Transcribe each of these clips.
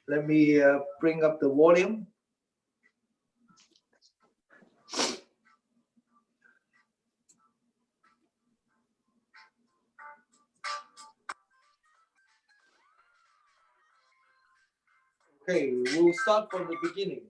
Let me bring up the volume. Okay, we'll start from the beginning.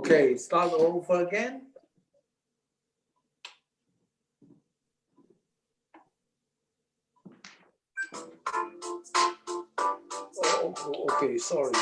Okay, start over again. Oh, okay, sorry.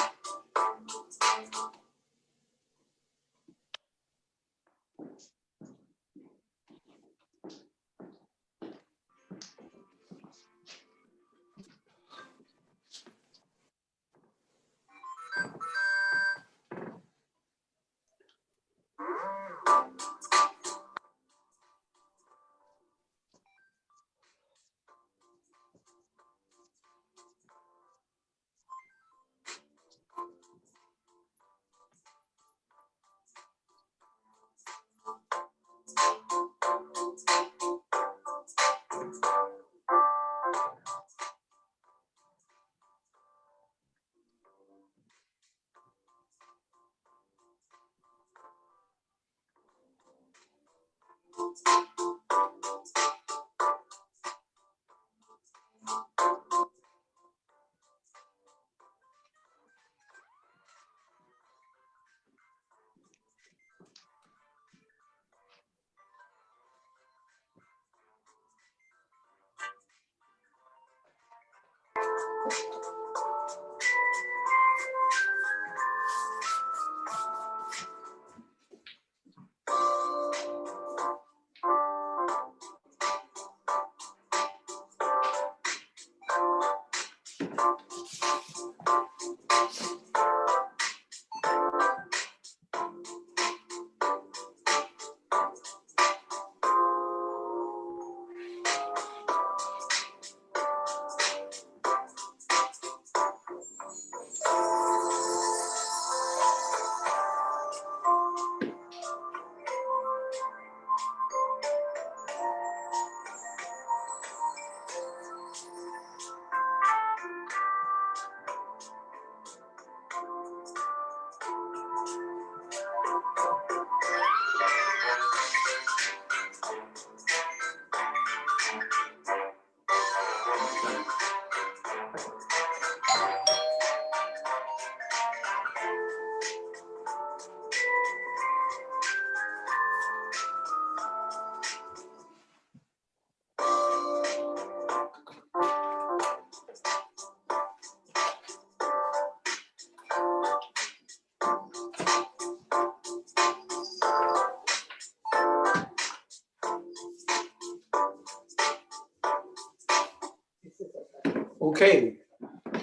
Okay,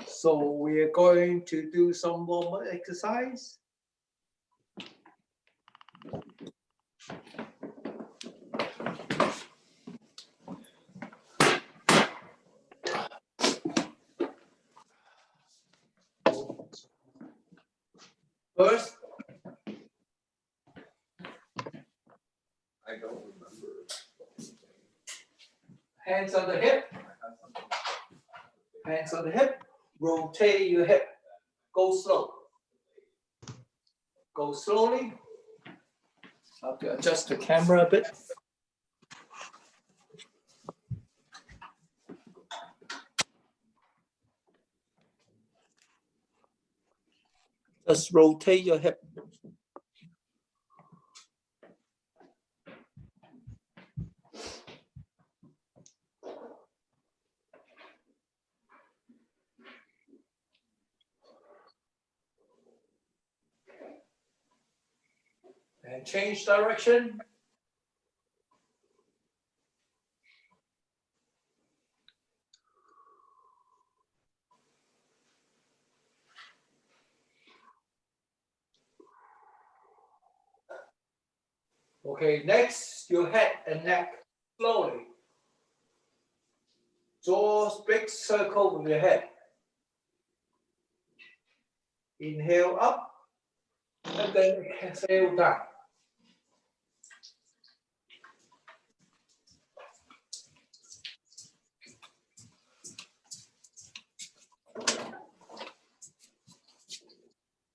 so we are going to do some warm-up exercise. First, I don't remember. Hands on the hip. Hands on the hip. Rotate your hip. Go slow. Go slowly. I have to adjust the camera a bit. Just rotate your hip. And change direction. Okay, next, your head and neck. Slowly. Draw a big circle with your head. Inhale up, and then exhale down.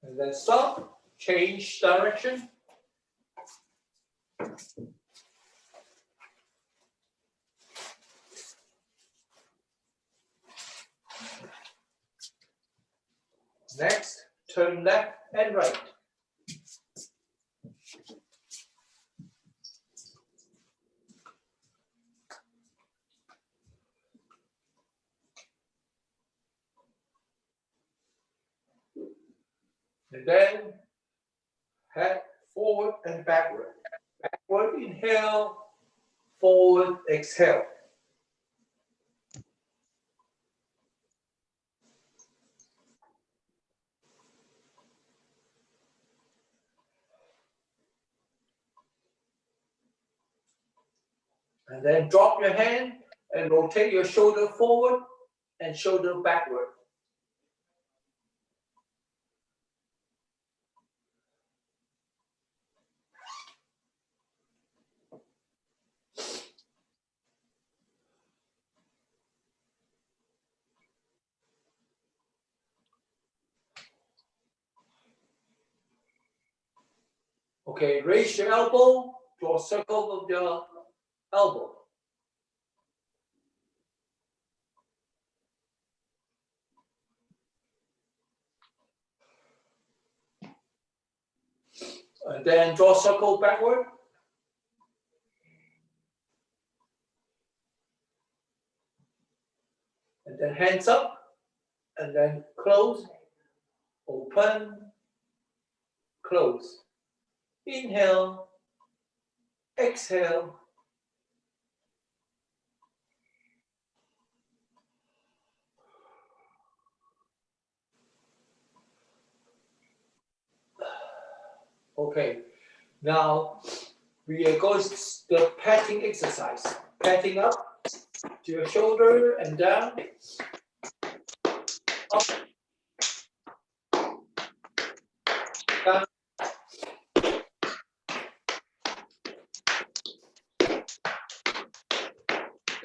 And then stop, change direction. Next, turn left and right. And then head forward and backward. Backward, inhale, forward, exhale. And then drop your hand and rotate your shoulder forward and shoulder backward. Okay, raise your elbow, draw a circle with your elbow. And then draw a circle backward. And then hands up, and then close, open, close. Inhale, exhale. Okay, now we are going to the patting exercise. Patting up to your shoulder and down. Up, down.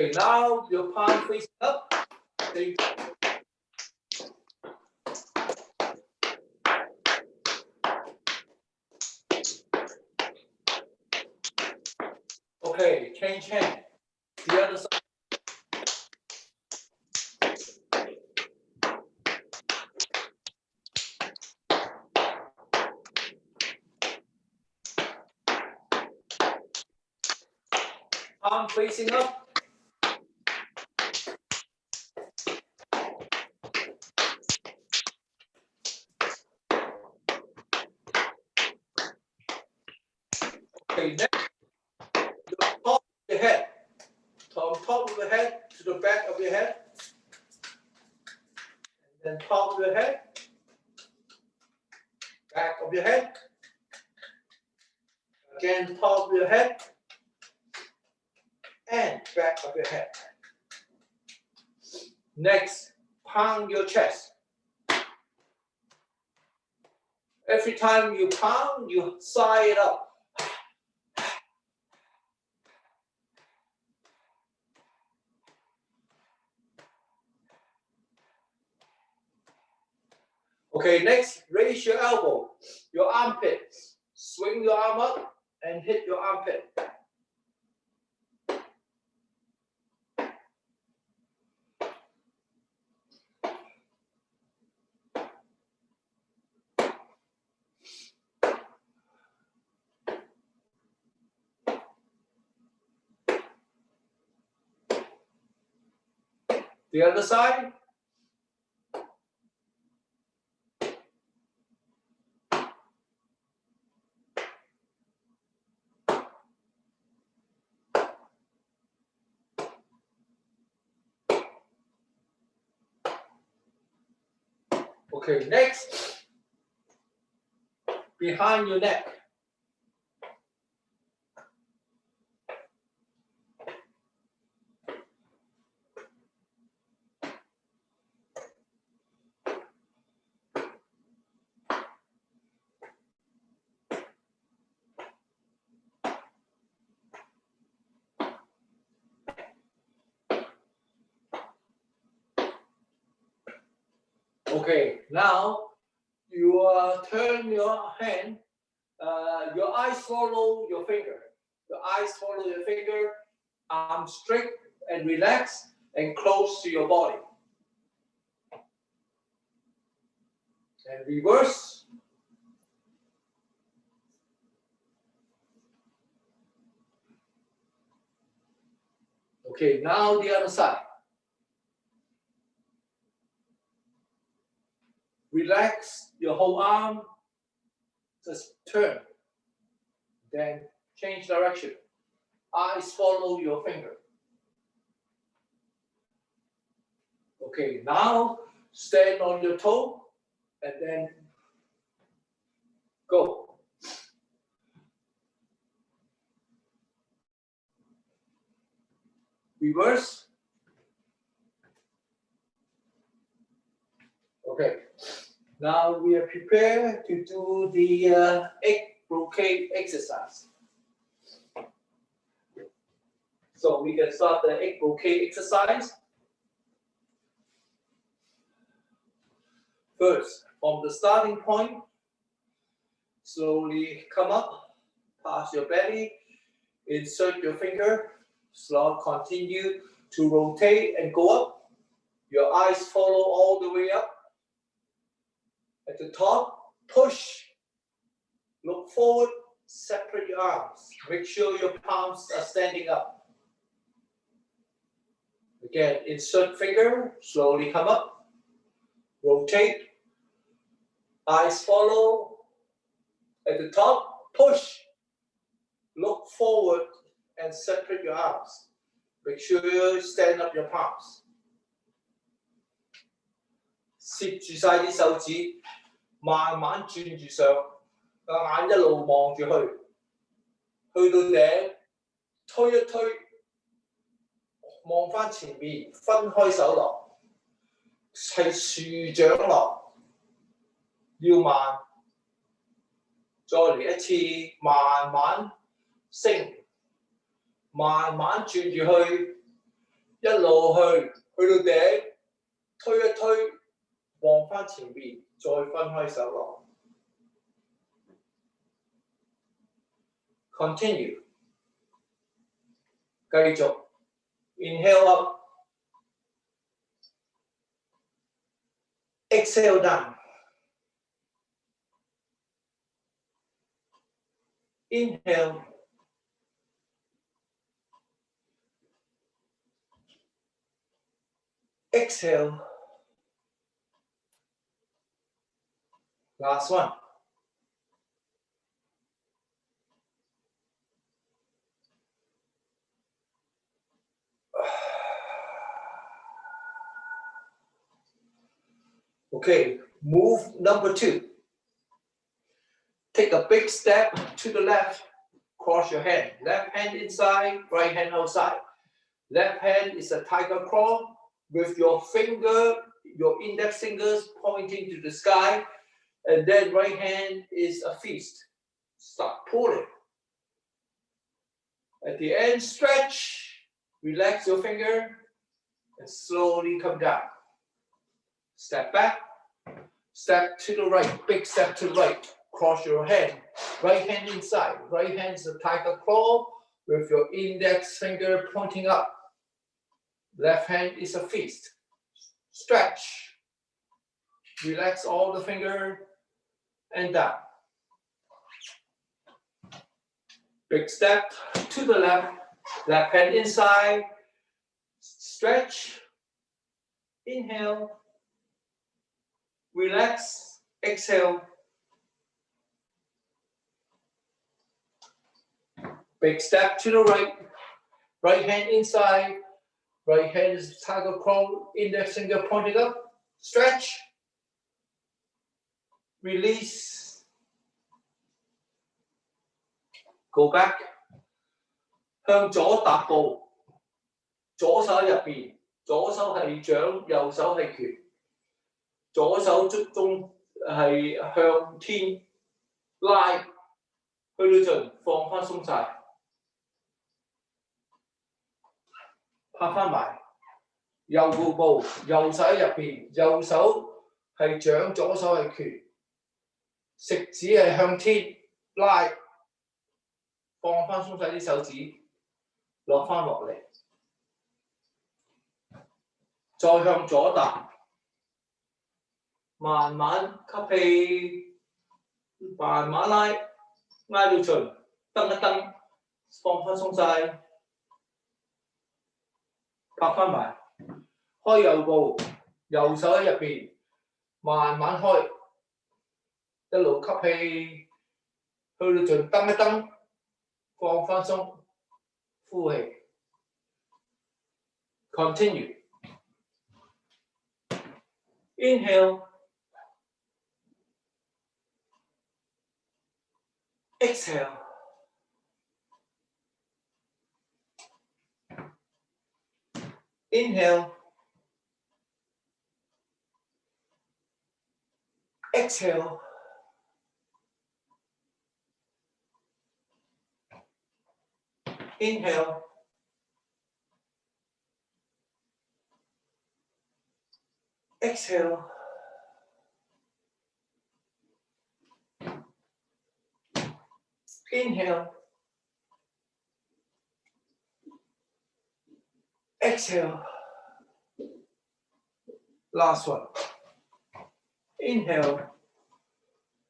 Okay, now your palm facing up. Okay, change hand. The other side. Palm facing up. Okay, next, the top of the head. From top of the head to the back of your head. of your head, back of your head, again top of your head, and back of your head. Next, pound your chest. Every time you pound, you sigh it up. Okay, next, raise your elbow, your armpit. Swing your arm up and hit your armpit. The other side. Okay, next, behind your neck. Okay, now you turn your hand, your eyes follow your finger. Your eyes follow your finger, arm straight and relax and close to your body. And reverse. Okay, now the other side. Relax your whole arm, just turn, then change direction. Eyes follow your finger. Okay, now stand on your toe and then go. Reverse. Okay, now we are prepared to do the egg brocade exercise. So we can start the egg brocade exercise. First, from the starting point, slowly come up, past your belly, insert your finger, slowly continue to rotate and go up. Your eyes follow all the way up. At the top, push, look forward, separate your arms. Make sure your palms are standing up. Again, insert finger, slowly come up, rotate, eyes follow. At the top, push, look forward and separate your arms. Make sure you stand up your palms. 攝住晒啲手指，慢慢轉住上，個眼一路望住去，去到頂，推一推，望翻前面，分開手落，係豎掌落，要慢，再嚟一次，慢慢升，慢慢轉住去，一路去，去到頂，推一推。望翻前面，再分開手落。Continue， 繼續 ，inhale up， exhale down， inhale， exhale。Last one. Okay, move number 2. Take a big step to the left, cross your hand. Left hand inside, right hand outside. Left hand is a tiger claw with your finger, your index fingers pointing to the sky. And then right hand is a fist. Start pulling. At the end, stretch. Relax your finger and slowly come down. Step back. Step to the right. Big step to the right. Cross your hand. Right hand inside. Right hand is a tiger claw with your index finger pointing up. Left hand is a fist. Stretch. Relax all the finger and down. Big step to the left. Left hand inside. Stretch. Inhale. Relax. Exhale. Big step to the right. Right hand inside. Right hand is tiger claw. Index finger pointing up. Stretch. Release. Go back. 向左踏步。左手入邊，左手係掌，右手係拳。左手中係向天拉，去到盡，放翻鬆晒。拍翻埋，右後步，右手喺入邊，右手係掌，左手係拳，食指係向天拉，放翻鬆晒啲手指，落翻落嚟，再向左踏，慢慢吸氣，慢慢拉，拉到盡，蹬一蹬，放翻鬆晒。拍翻埋，開右步，右手喺入邊，慢慢開，一路吸氣，去到盡，蹬一蹬，放翻鬆，呼氣。Continue. Inhale. Exhale. Inhale. Exhale. Inhale. Exhale. Inhale. Exhale. Last one. Inhale.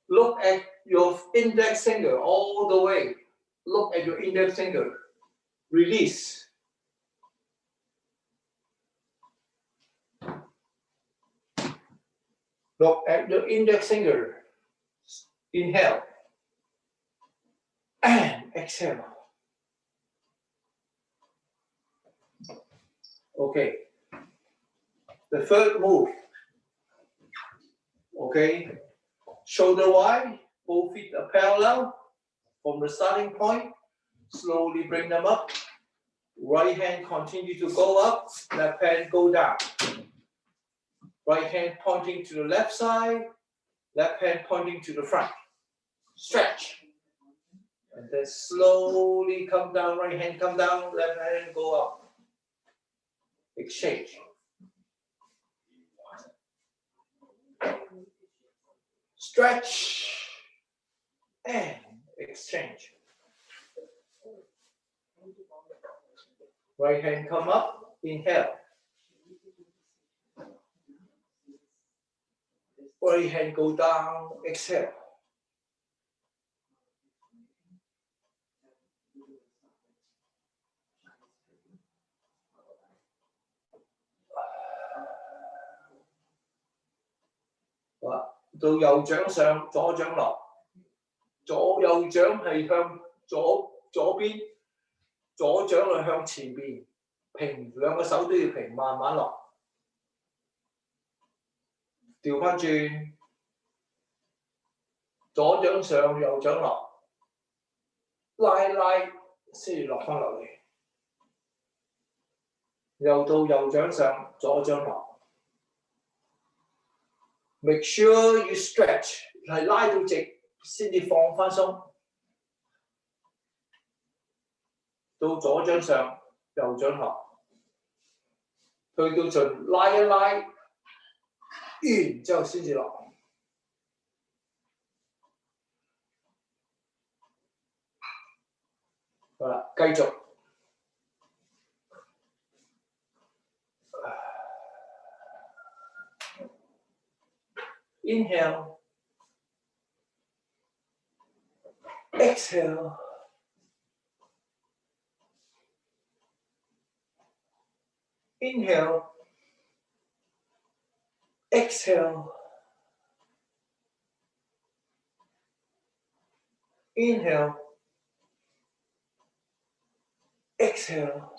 Look at your index finger all the way. Look at your index finger. Release. Look at your index finger. Inhale. And exhale. Okay. The third move. Okay. Shoulder wide. Both feet are parallel. From the starting point, slowly bring them up. Right hand continue to go up. Left hand go down. Right hand pointing to the left side. Left hand pointing to the front. Stretch. And then slowly come down, right hand come down, left hand go up. Exchange. Stretch and exchange. Right hand come up, inhale. Right hand go down, exhale. Từ 右掌上，左掌落，左右掌係向左邊，左掌係向前邊，平兩個手都要平，慢慢落。調翻轉，左掌上，右掌落，拉先至落翻落嚟，又到右掌上，左掌落。Make sure you stretch， 係拉到直先至放翻鬆。到左掌上，右掌落，去到盡拉一拉，完之後先至落。好啦，繼續。Inhale, exhale, inhale, exhale, inhale, exhale.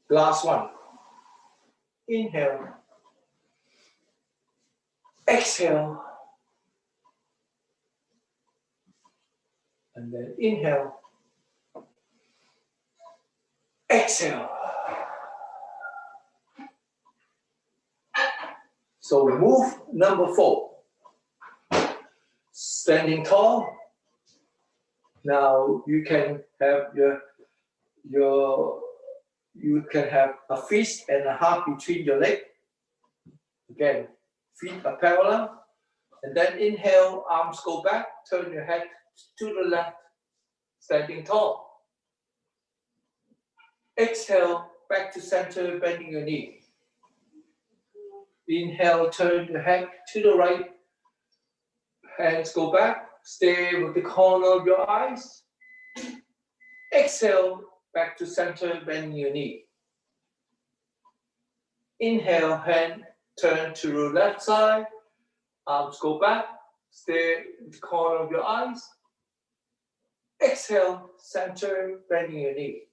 Last one. Inhale, exhale, and then inhale, exhale. So move number 4. Standing tall. Now you can have you can have a fist and a half between your legs. Again, feet are parallel. And then inhale, arms go back, turn your head to the left, standing tall. Exhale, back to center, bending your knee. Inhale, turn your head to the right, hands go back, stay with the corner of your eyes. Exhale, back to center, bending your knee. Inhale, hand turn to the left side, arms go back, stay with the corner of your eyes. Exhale, center, bending your knee.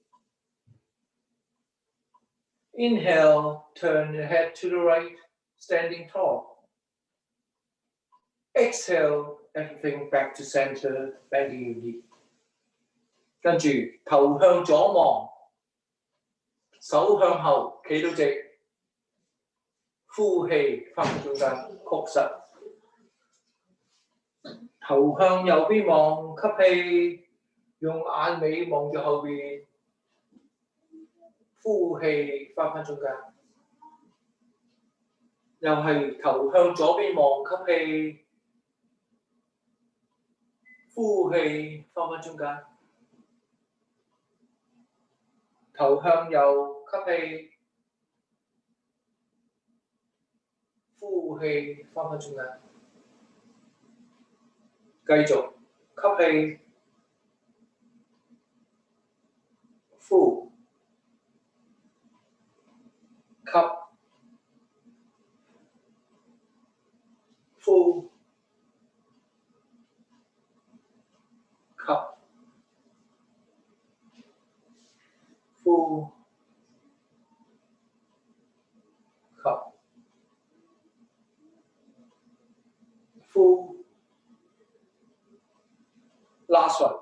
Inhale, turn your head to the right, standing tall. Exhale, everything back to center, bending your knee. 跟住頭向左望，手向後，企到直，呼氣翻中間，曲實。頭向右邊望，吸氣，用眼尾望住後邊，呼氣翻中間。又係頭向左邊望，吸氣，呼氣翻中間。頭向右，吸氣，呼氣翻中間。繼續吸氣，呼，吸，呼，吸，呼，吸，呼。Last one.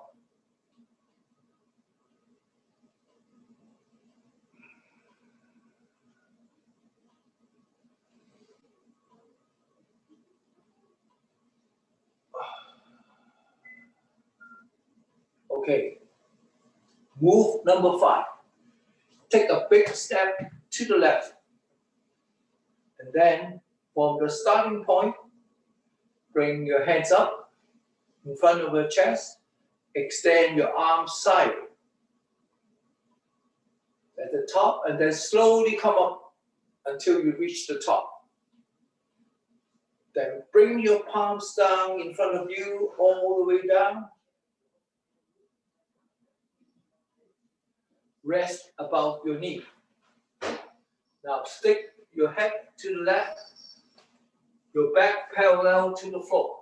Okay. Move number 5. Take a big step to the left. And then from the starting point, bring your hands up in front of your chest. Extend your arms side at the top and then slowly come up until you reach the top. Then bring your palms down in front of you all the way down. Rest above your knee. Now stick your head to the left, your back parallel to the floor.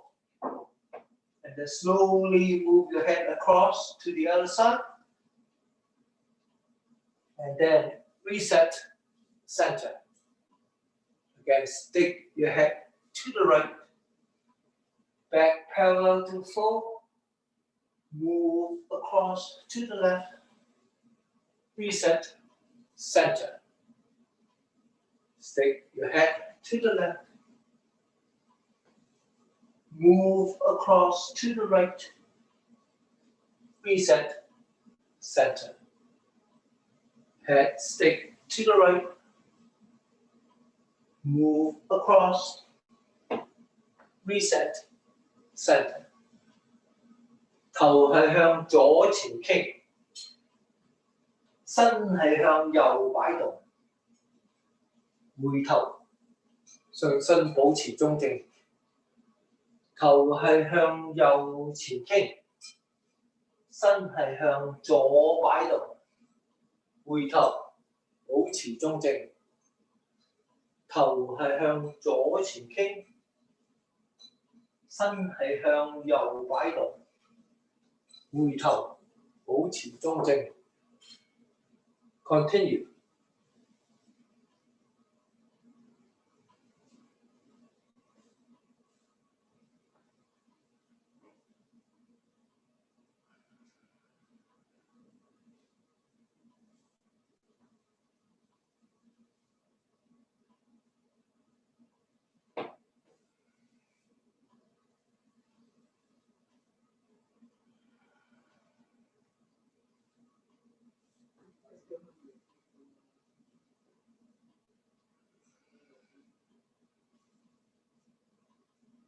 And then slowly move your head across to the other side. And then reset center. Again, stick your head to the right. Back parallel to the floor. Move across to the left. Reset. Center. Stick your head to the left. Move across to the right. Reset. Center. Head stick to the right. Move across. Reset. Center. 頭係向左前傾，身係向右擺動。回頭，上身保持中正。頭係向右前傾，身係向左擺動。回頭，保持中正。頭係向左前傾，身係向右擺動。回頭，保持中正。Continue.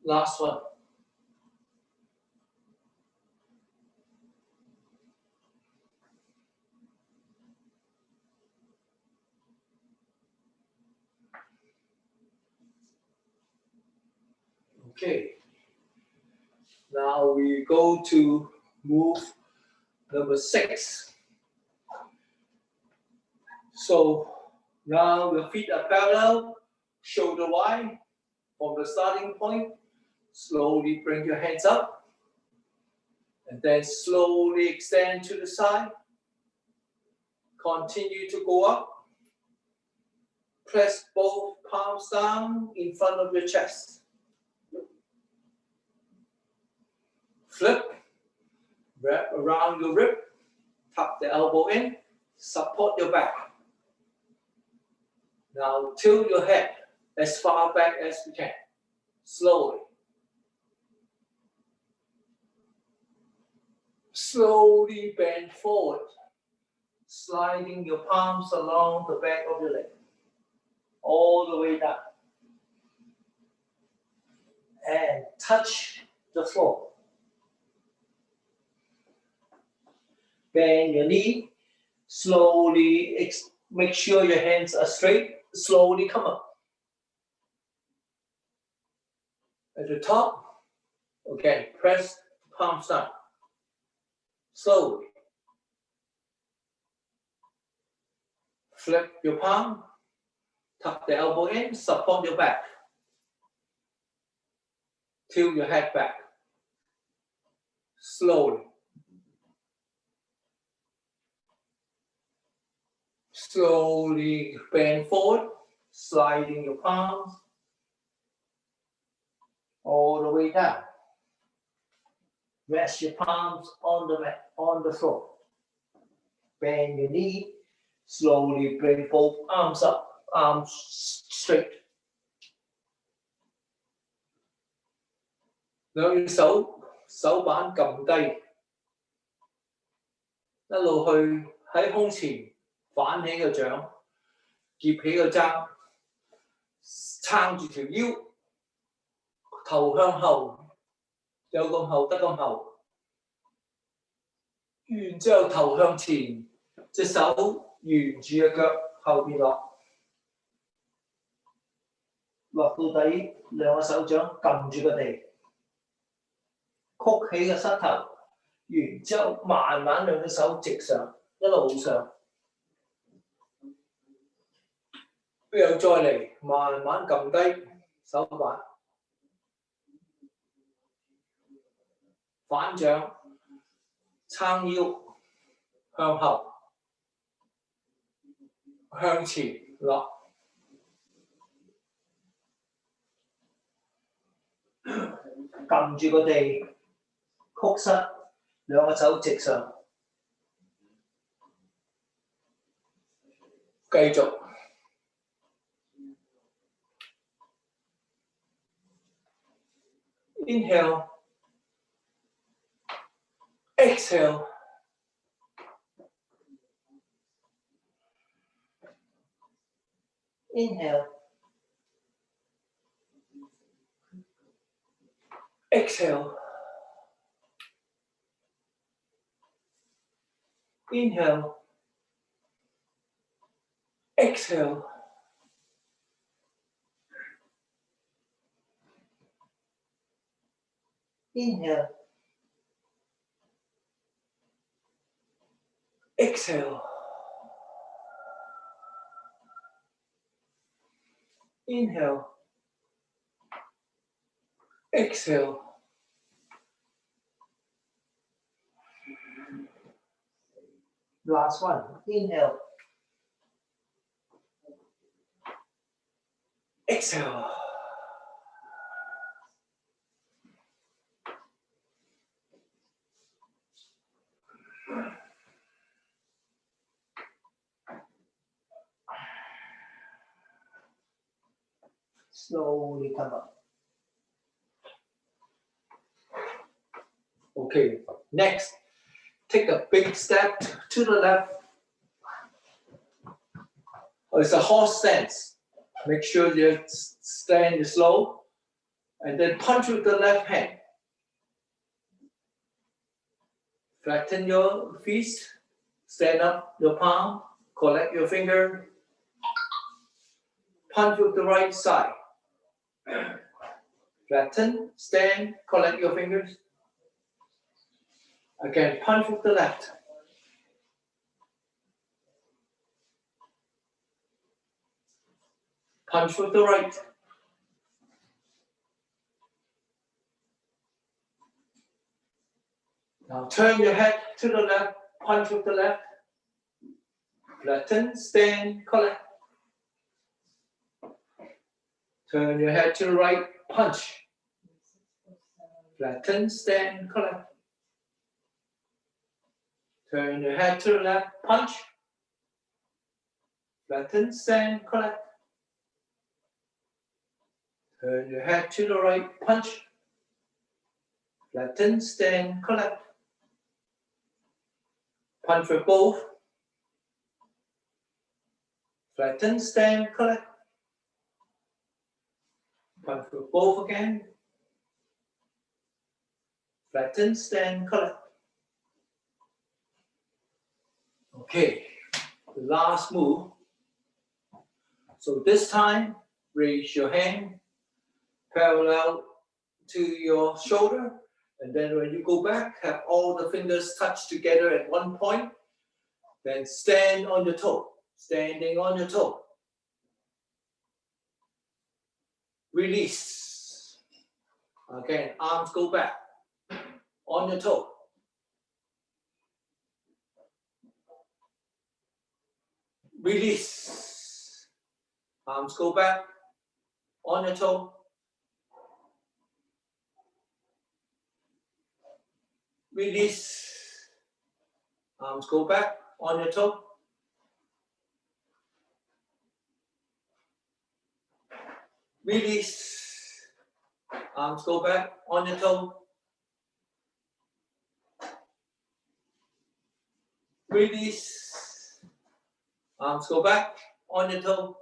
Last one. Okay. Now we go to move number 6. So now your feet are parallel, shoulder wide from the starting point. Slowly bring your hands up and then slowly extend to the side. Continue to go up. Press both palms down in front of your chest. Flip, wrap around your rib, tuck the elbow in, support your back. Now tilt your head as far back as you can, slowly. Slowly bend forward, sliding your palms along the back of your leg, all the way down. And touch the floor. Bend your knee, slowly make sure your hands are straight, slowly come up. At the top, again, press palms down. Slowly. Flip your palm, tuck the elbow in, support your back. Tilt your head back. Slowly. Slowly bend forward, sliding your palms all the way down. Rest your palms on the mat, on the floor. Bend your knee. Slowly bring both arms up, arms straight. 兩隻手板撳低，一路去喺胸前反起個掌，夾起個踭，撐住條腰，頭向後，有咁後得咁後，然之後頭向前，隻手沿住隻腳後邊落，落到底，兩個手掌撳住個地，曲起個膝頭，然之後慢慢兩隻手直上，一路上，又再嚟，慢慢撳低手板，反掌，撐腰，向後。向前落，撳住個地，曲膝，兩個手直上，繼續。Inhale, exhale. Inhale, exhale. Inhale, exhale. Inhale, exhale. Inhale, exhale. Last one. Inhale, exhale. Slowly come up. Okay, next, take a big step to the left. It's a horse stance. Make sure you stand slow and then punch with the left hand. Flatten your fist, stand up your palm, collect your finger, punch with the right side. Flatten, stand, collect your fingers. Again, punch with the left. Punch with the right. Now turn your head to the left, punch with the left. Flatten, stand, collect. Turn your head to the right, punch. Flatten, stand, collect. Turn your head to the left, punch. Flatten, stand, collect. Turn your head to the right, punch. Flatten, stand, collect. Punch for both. Flatten, stand, collect. Punch for both again. Flatten, stand, collect. Okay, the last move. So this time, raise your hand parallel to your shoulder, and then when you go back, have all the fingers touch together at one point. Then stand on your toe, standing on your toe. Release. Again, arms go back on your toe. Release. Arms go back on your toe. Release. Arms go back on your toe. Release. Arms go back on your toe. Release. Arms go back on your toe.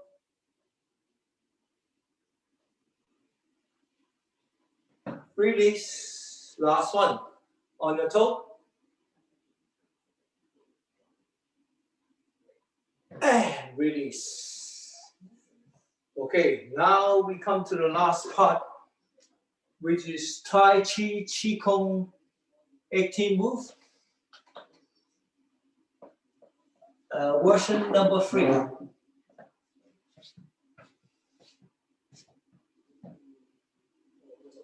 Release. Last one. On your toe. And release. Okay, now we come to the last part, which is Tai Chi Chi Kung 18 move. Version number 3.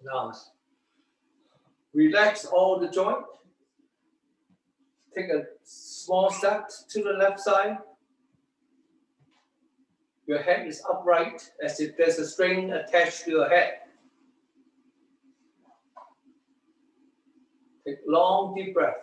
Now, relax all the joint. Take a small step to the left side. Your head is upright as if there's a string attached to your head. Take long deep breath.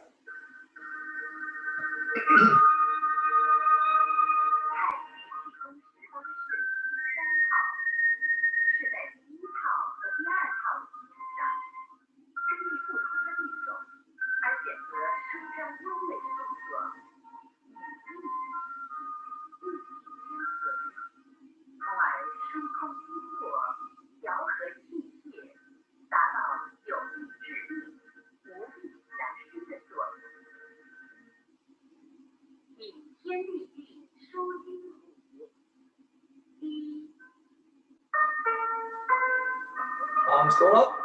Arms go up,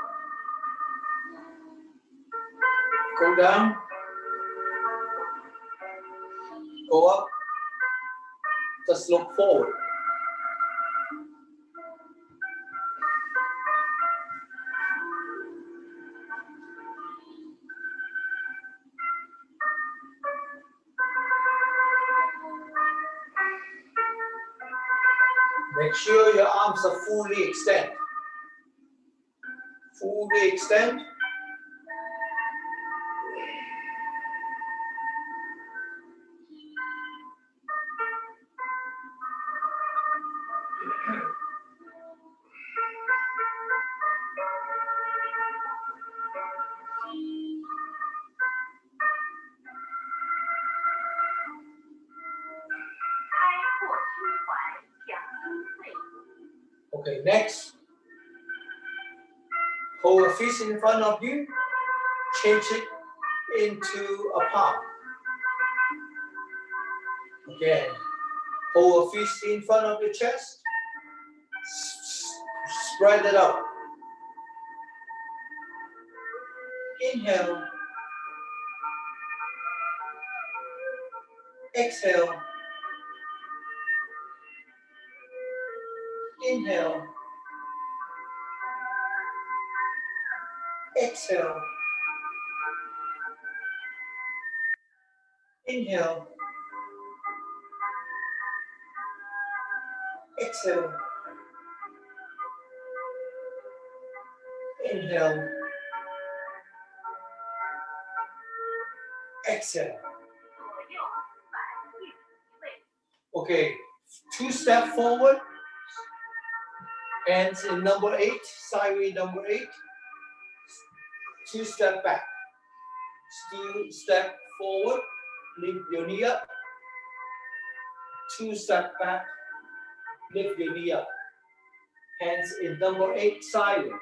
go down, go up, just look forward. Make sure your arms are fully extended. Fully extend. Okay, next. Hold a fist in front of you. Change it into a palm. Again. Hold a fist in front of your chest. Spread it out. Inhale. Exhale. Inhale. Exhale. Inhale. Exhale. Inhale. Exhale. Okay, 2 steps forward. Hands in number 8, sideways number 8. 2 steps back. Still step forward. Lift your knee up. 2 steps back. Lift your knee up. Hands in number 8, sideways.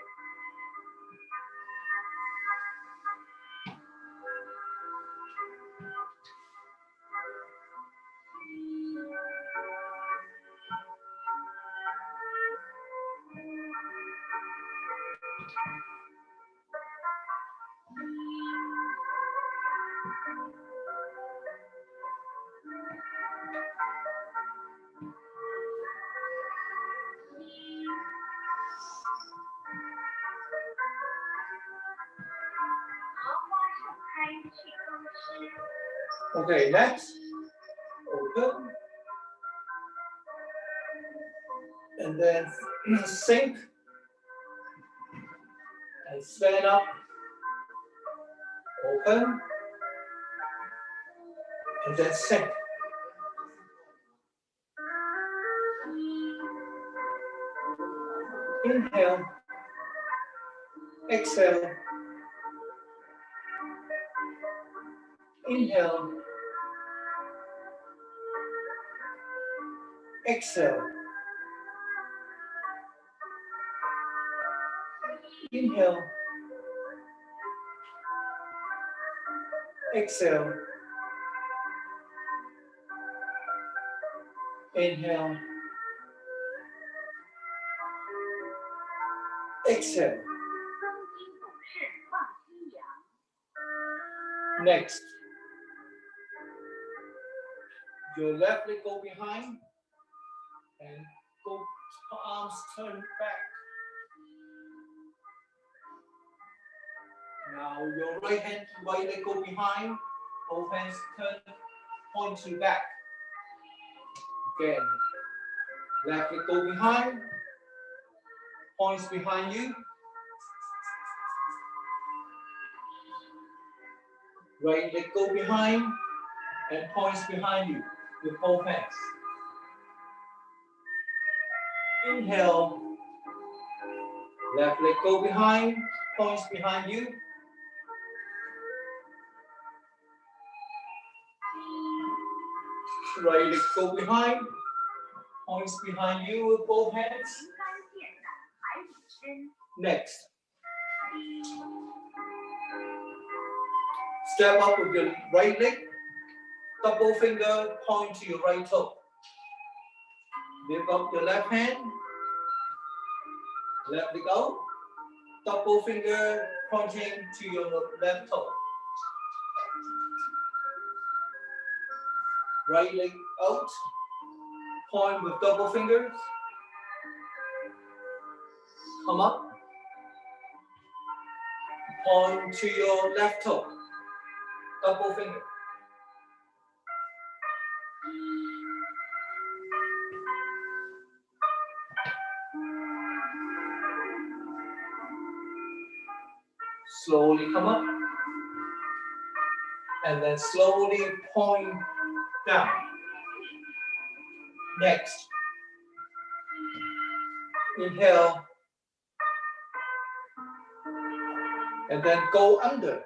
Okay, next. Open. And then sink. And stand up. Open. And then sink. Inhale. Exhale. Inhale. Exhale. Inhale. Exhale. Inhale. Exhale. Next. Your left leg go behind and go arms turn back. Now your right leg go behind, both hands turn, point to back. Again, left leg go behind, points behind you. Right leg go behind and points behind you with both hands. Inhale. Left leg go behind, points behind you. Right leg go behind, points behind you with both hands. Next. Step up with your right leg, double finger point to your right toe. Lift up your left hand, left leg out, double finger pointing to your left toe. Right leg out, point with double fingers. Come up, point to your left toe, double finger. Slowly come up, and then slowly point down. Next, inhale, and then go under.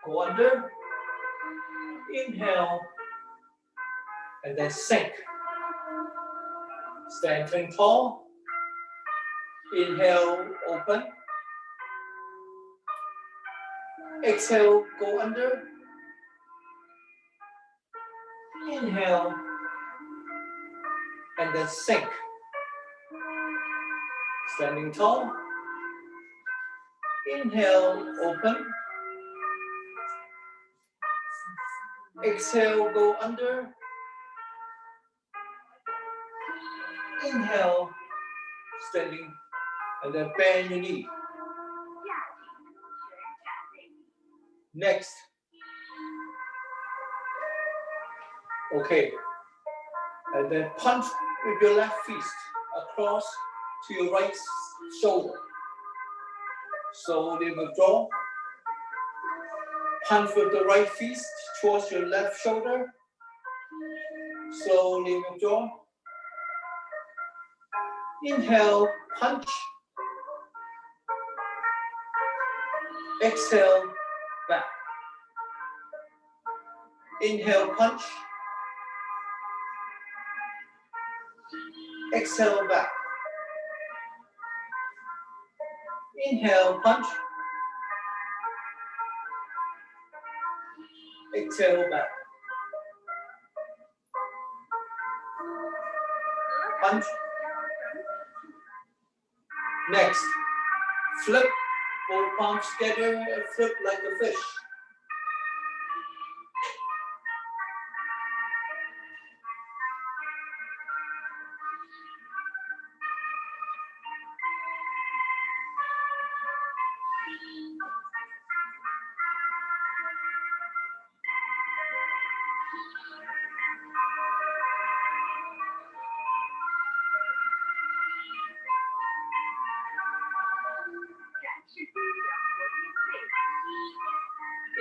Go under, inhale, and then sink. Standing tall, inhale, open. Exhale, go under. Inhale, and then sink. Standing tall. Inhale, open. Exhale, go under. Inhale, standing, and then bend your knee. Next. Okay. And then punch with your left fist across to your right shoulder. Slowly withdraw. Punch with the right fist towards your left shoulder. Slowly withdraw. Inhale, punch. Exhale, back. Inhale, punch. Exhale, back. Inhale, punch. Exhale, back. Punch. Next, flip both palms together and flip like a fish.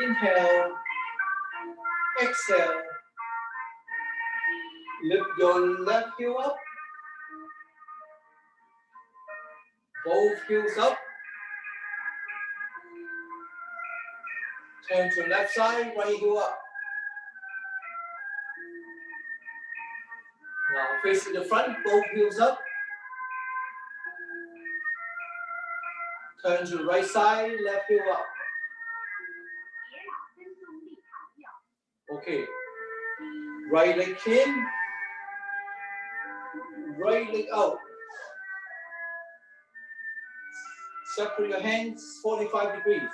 Inhale, exhale, lift your left heel up, both heels up, turn to left side, right heel up. Now face to the front, both heels up, turn to the right side, left heel up. Okay, right leg in, right leg out. Separate your hands 45 degrees.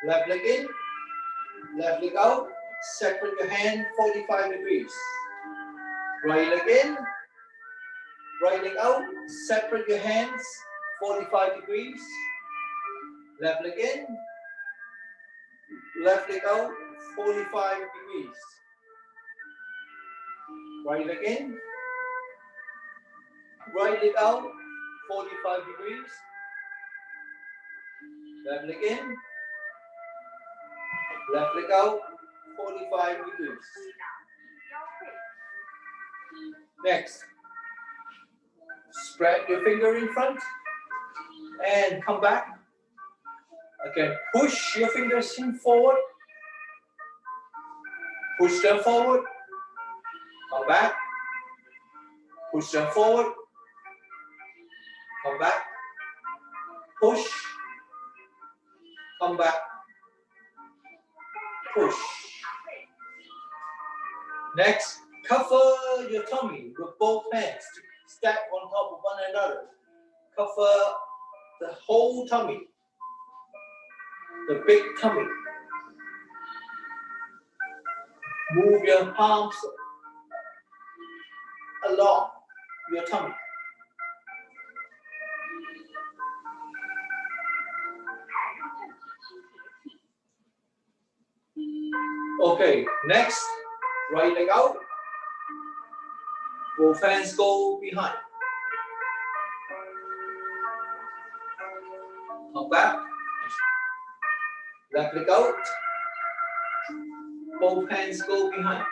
Left leg in, left leg out. Separate your hand 45 degrees. Right leg in, right leg out. Separate your hands 45 degrees. Left leg in, left leg out, 45 degrees. Right leg in, right leg out, 45 degrees. Left leg in, Left leg out, 45 degrees. Next, spread your finger in front and come back. Again, push your fingers in forward. Push them forward. Come back. Push them forward. Come back. Push. Come back. Push. Next, cover your tummy with both hands. Stack on top of one another. Cover the whole tummy. The big tummy. Move your palms along your tummy. Okay, next, right leg out. Both hands go behind. Come back. Left leg out. Both hands go behind.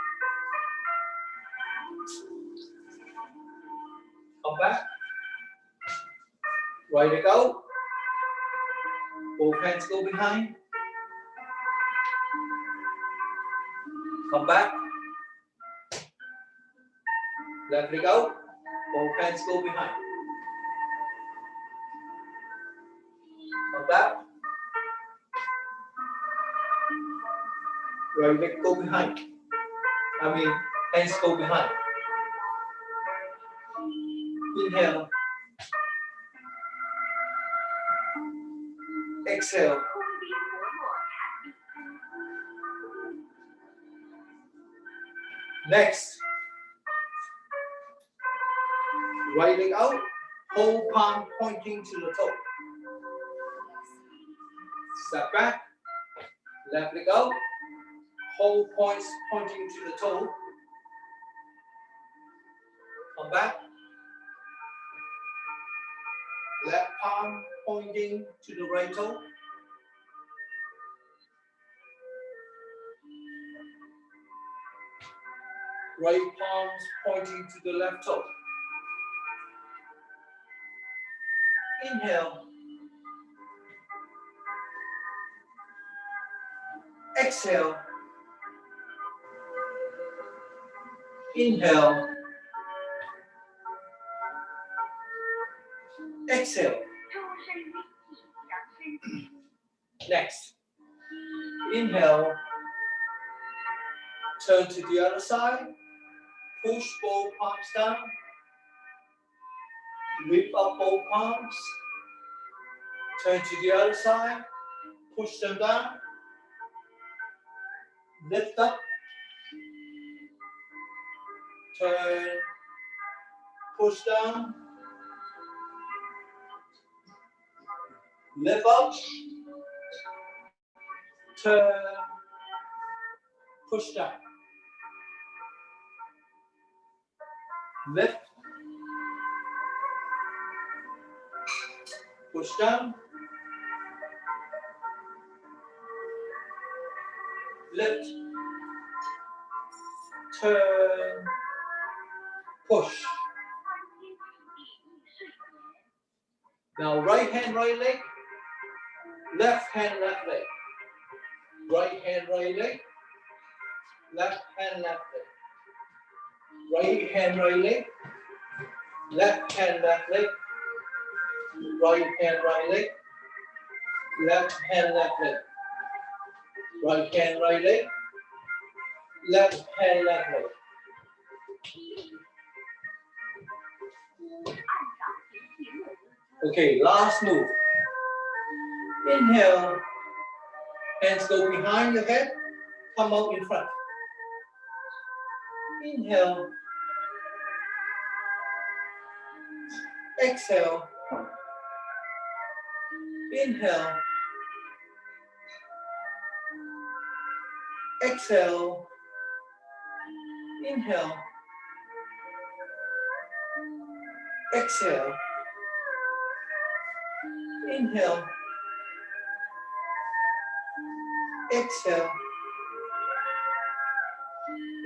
Come back. Right leg out. Both hands go behind. Come back. Left leg out. Both hands go behind. Come back. Right leg go behind. Hands go behind. Inhale. Exhale. Next. Right leg out. Whole palm pointing to the toe. Step back. Left leg out. Whole points pointing to the toe. Come back. Left palm pointing to the right toe. Right palms pointing to the left toe. Inhale. Exhale. Inhale. Exhale. Next. Inhale. Turn to the other side. Push both palms down. Lift up both palms. Turn to the other side. Push them down. Lift up. Turn. Push down. Lift up. Turn. Push down. Lift. Push down. Lift. Turn. Push. Now right hand, right leg. Left hand, left leg. Right hand, right leg. Left hand, left leg. Right hand, right leg. Left hand, left leg. Right hand, right leg. Left hand, left leg. Right hand, right leg. Left hand, left leg. Okay, last move. Inhale. Hands go behind your head. Come out in front. Inhale. Exhale. Inhale. Exhale. Inhale. Exhale. Inhale. exhale,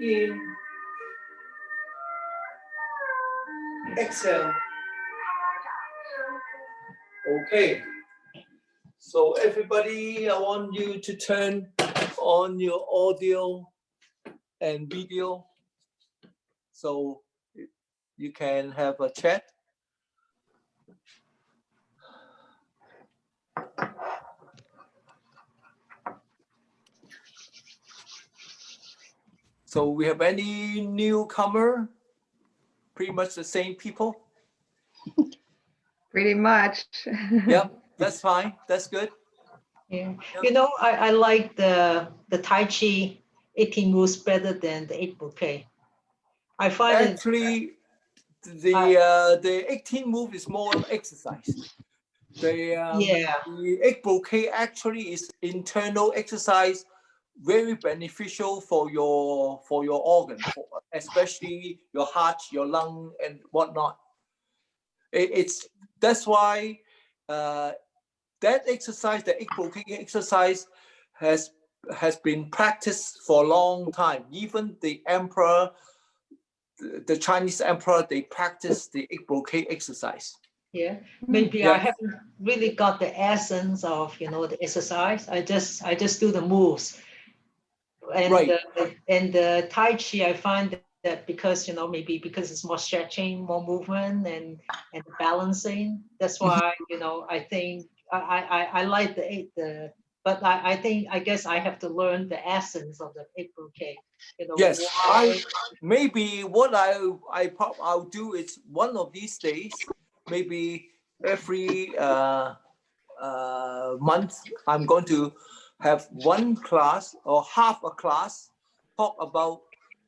in, exhale. Okay. So everybody, I want you to turn on your audio and video so you can have a chat. So we have any newcomer? Pretty much the same people? Pretty much. Yep, that's fine. That's good. Yeah. Yeah. You know, I like the Tai Chi 18 moves better than the 8 bouquet. I find Actually, the 18 move is more exercise. The 8 bouquet actually is internal exercise, very beneficial for your organ, especially your heart, your lung, and whatnot. That's why that exercise, the 8 bouquet exercise, has been practiced for a long time. Even the emperor, the Chinese emperor, they practice the 8 bouquet exercise. yeah, maybe I haven't really got the essence of, you know, the exercise. I just do the moves. And right. And the Tai Chi, I find that because, you know, maybe because it's more stretching, more movement and balancing. That's why, you know, I think I like but I guess I have to learn the essence of the 8 bouquet. You know, Yes, why, maybe what I'll do is one of these days, maybe every month, I'm going to have one class or half a class talk about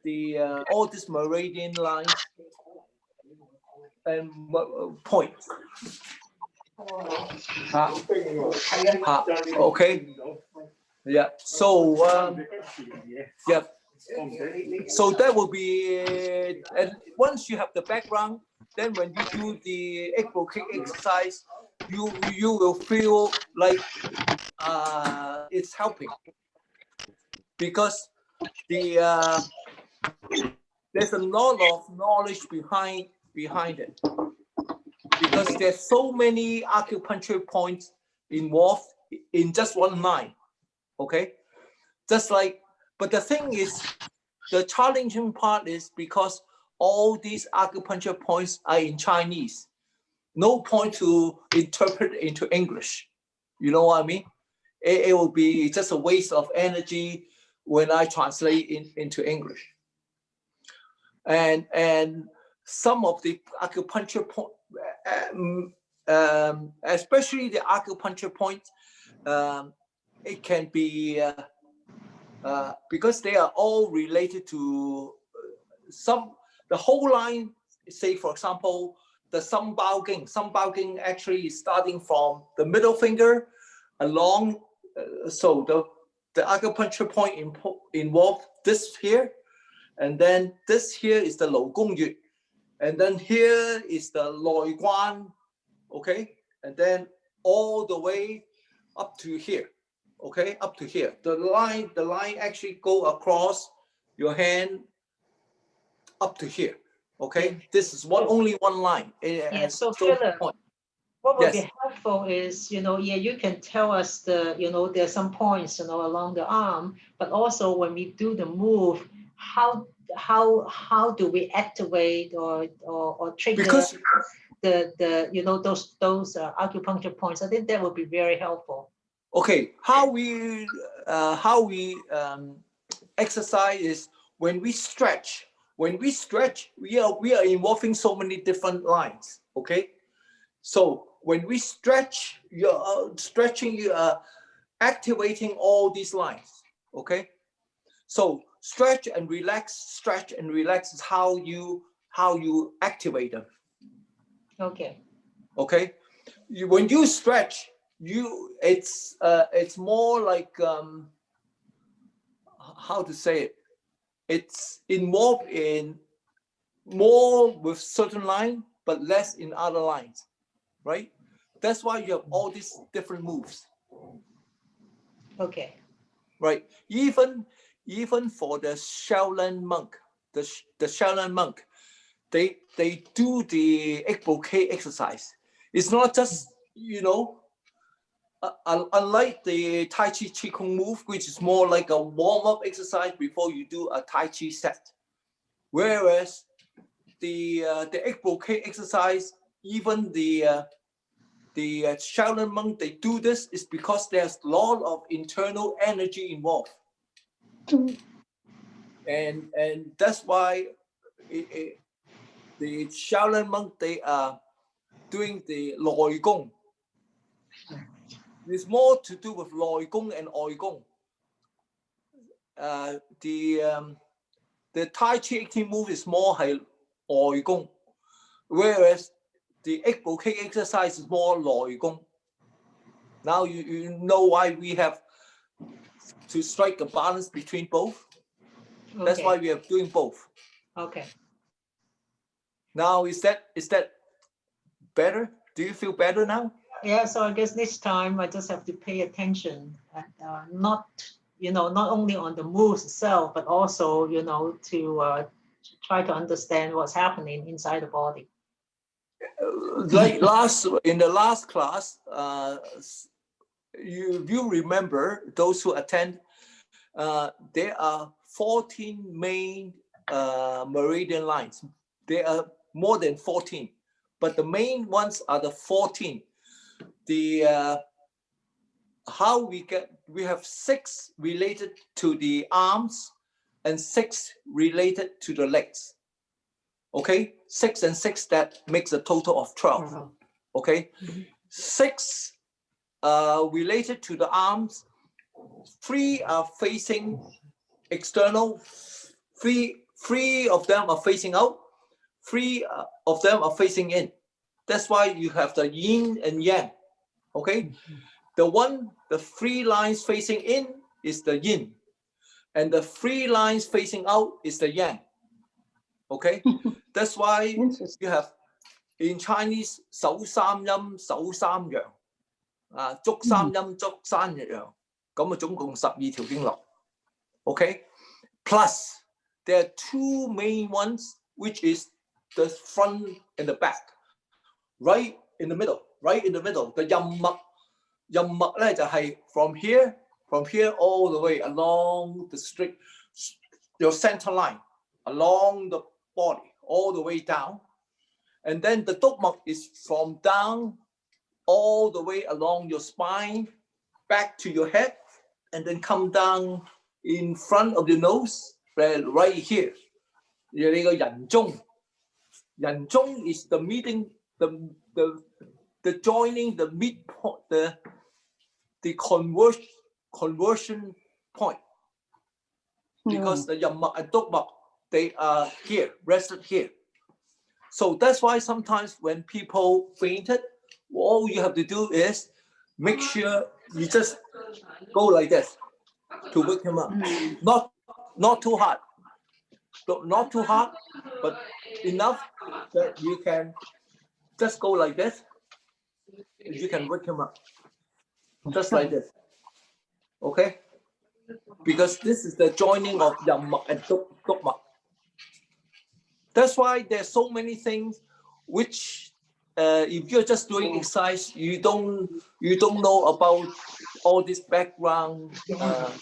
the all these meridian lines and points. Okay. Yeah. So yeah. So that will be, and once you have the background, then when you do the 8 bouquet exercise, you will feel like it's helping, because there's a lot of knowledge behind it, because there's so many acupuncture points involved in just one line. Okay, just like, but the thing is, the challenging part is because all these acupuncture points are in Chinese. No point to interpret into English. You know what I mean? It will be just a waste of energy when I translate into English. And some of the acupuncture points, especially the acupuncture points, it can be because they are all related to the whole line. Say, for example, the Sum Bao Ging. Sum Bao Ging actually is starting from the middle finger along. So the acupuncture point involved this here, and then this here is the Lou Gong Yue, and then here is the Loi Guan, okay, and then all the way up to here. Okay, up to here. The line actually go across your hand up to here. Okay, yeah. This is only one line. Yeah. So Philip, what would be helpful is, you know, you can tell us there's some points, along the arm, but also when we do the move, how do we activate or trigger the those acupuncture points? I think that would be very helpful. Okay, how we exercise is when we stretch. When we stretch, we are involving so many different lines. Okay, so when we stretch, you're stretching, you are activating all these lines. Okay, so stretch and relax is how you activate them. Okay. Okay, when you stretch, it's more like how to say it. It's involved in more with certain line, but less in other lines, right? That's why you have all these different moves. Okay. right? Even for the Shaolin monk, the Shaolin monk, they do the egg bouquet exercise. It's not just, you know, unlike the Tai Chi Qigong move, which is more like a warm-up exercise before you do a Tai Chi set. Whereas the egg bouquet exercise, even the Shaolin monk, they do this is because there's a lot of internal energy involved. And that's why the Shaolin monk, they are doing the Loi Gong. It's more to do with Loi Gong and Oi Gong. The Tai Chi 18 move is more like Oi Gong, whereas the egg bouquet exercise is more Loi Gong. Now you know why we have to strike a balance between both. Okay. That's why we are doing both. Okay. Now is that better? Do you feel better now? Yeah. So I guess next time I just have to pay attention, and not only on the moves itself, but also to try to understand what's happening inside the body. Like in the last class, you remember, those who attend, there are 14 main meridian lines. There are more than 14, but the main ones are the 14. We have 6 related to the arms and 6 related to the legs. Okay, 6 and 6, that makes a total of 12. Okay, 6 related to the arms, 3 are facing external, 3 of them are facing out, 3 of them are facing in. That's why you have the yin and yang. Okay, the 3 lines facing in is the yin, and the 3 lines facing out is the yang. Okay, that's why you have in Chinese 手三陰手三陽足三陰足三陽，咁啊總共12條經絡。Okay, plus there are 2 main ones, which is the front and the back. Right in the middle, the 任脈咧就係 from here all the way along the straight, your center line, along the body, all the way down. And then the 督脈 is from down all the way along your spine, back to your head, and then come down in front of your nose, right here. 你個人中is the meeting, the joining, the midpoint, the conversion point. Because the 任脈and 督脈, they are here, rested here. So that's why sometimes when people fainted, all you have to do is make sure you just go like this to wake him up. Not too hard. Not too hard, but enough that you can just go like this. You can wake him up. Just like this. Okay? Because this is the joining of 任脈and 督脈. That's why there's so many things which if you're just doing exercise, you don't know about all this background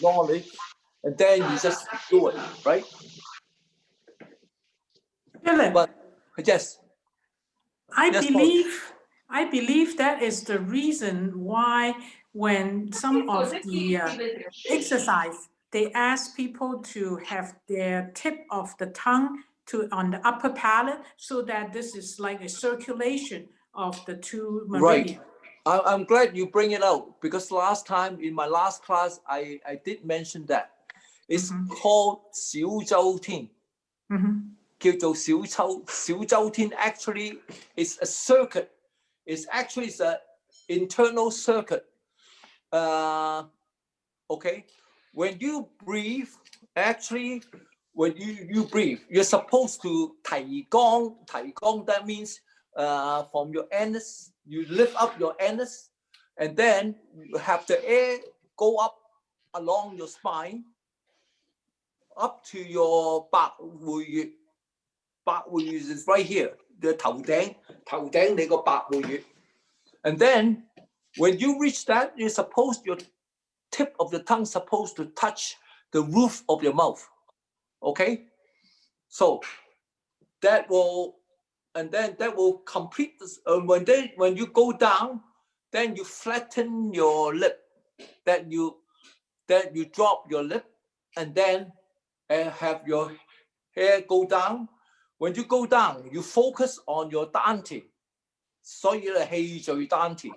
knowledge, and then you just do it, right? Philip, but yes, I believe that is the reason why when some of the exercise, they ask people to have their tip of the tongue on the upper palate, so that this is like a circulation of the 2 meridians. Right. I'm glad you bring it out, because last time in my last class, I did mention that. It's called 小周天. 叫做小周天 actually is a circuit. It's actually an internal circuit. Okay, when you breathe, actually, when you breathe, you're supposed to 提肛. That means from your anus, you lift up your anus, and then you have the air go up along your spine up to your 百會穴。百會穴 is right here, the 頭頂你個百會穴。And then when you reach that, you're supposed your tip of the tongue supposed to touch the roof of your mouth. Okay, so that will, and then that will complete this. When you go down, then you flatten your lip. That you drop your lip, and then have your hair go down. When you go down, you focus on your 丹田，所以咧氣聚丹田。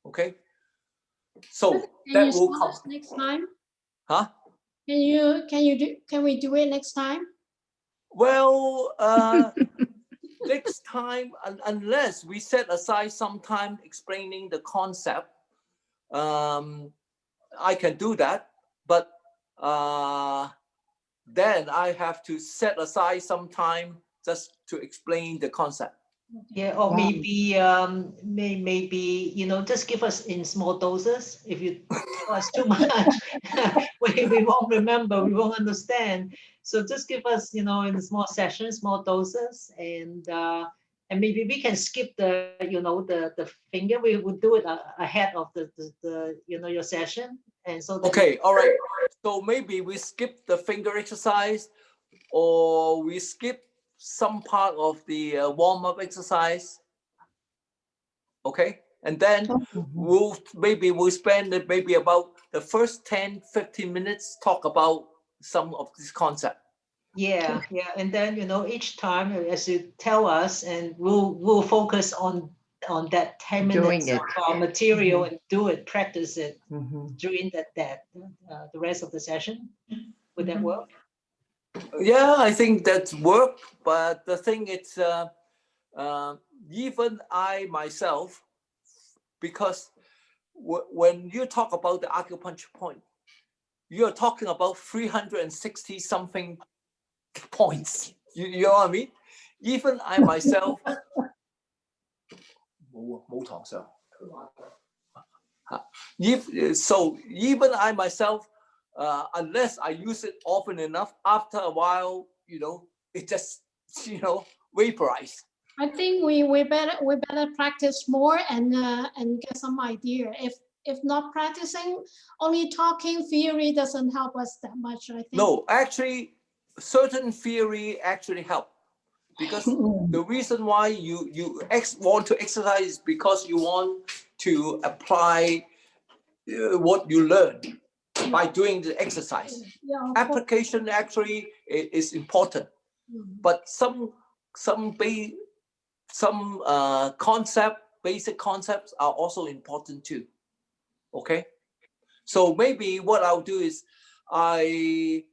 Okay, so that will come next time. Huh? Can we do it next time? Well, next time, unless we set aside some time explaining the concept, I can do that. But then I have to set aside some time just to explain the concept. Yeah, or maybe maybe just give us in small doses. If you tell us too much, we won't remember, we won't understand. So just give us in small sessions, small doses, and maybe we can skip the the finger. We would do it ahead of the your session, and so that okay, all right. So maybe we skip the finger exercise, or we skip some part of the warm-up exercise. Okay, and then we'll spend maybe about the first 10-15 minutes talk about some of this concept. Yeah, and then each time as you tell us, and we'll focus on that 10 minutes of our material and do it, practice it during that the rest of the session. Would that work? Yeah, I think that's work, but the thing is, even I myself, because when you talk about the acupuncture point, you're talking about 360 something points. You know what I mean? Even I myself, even I myself, unless I use it often enough, after a while, it just, vaporize. I think we better practice more and get some idea. If not practicing, only talking theory doesn't help us that much, I think. No, actually, certain theory actually help, because the reason why you want to exercise is because you want to apply what you learn by doing the exercise. Yeah, application actually is important, but some basic concepts are also important too. Okay, so maybe what I'll do is I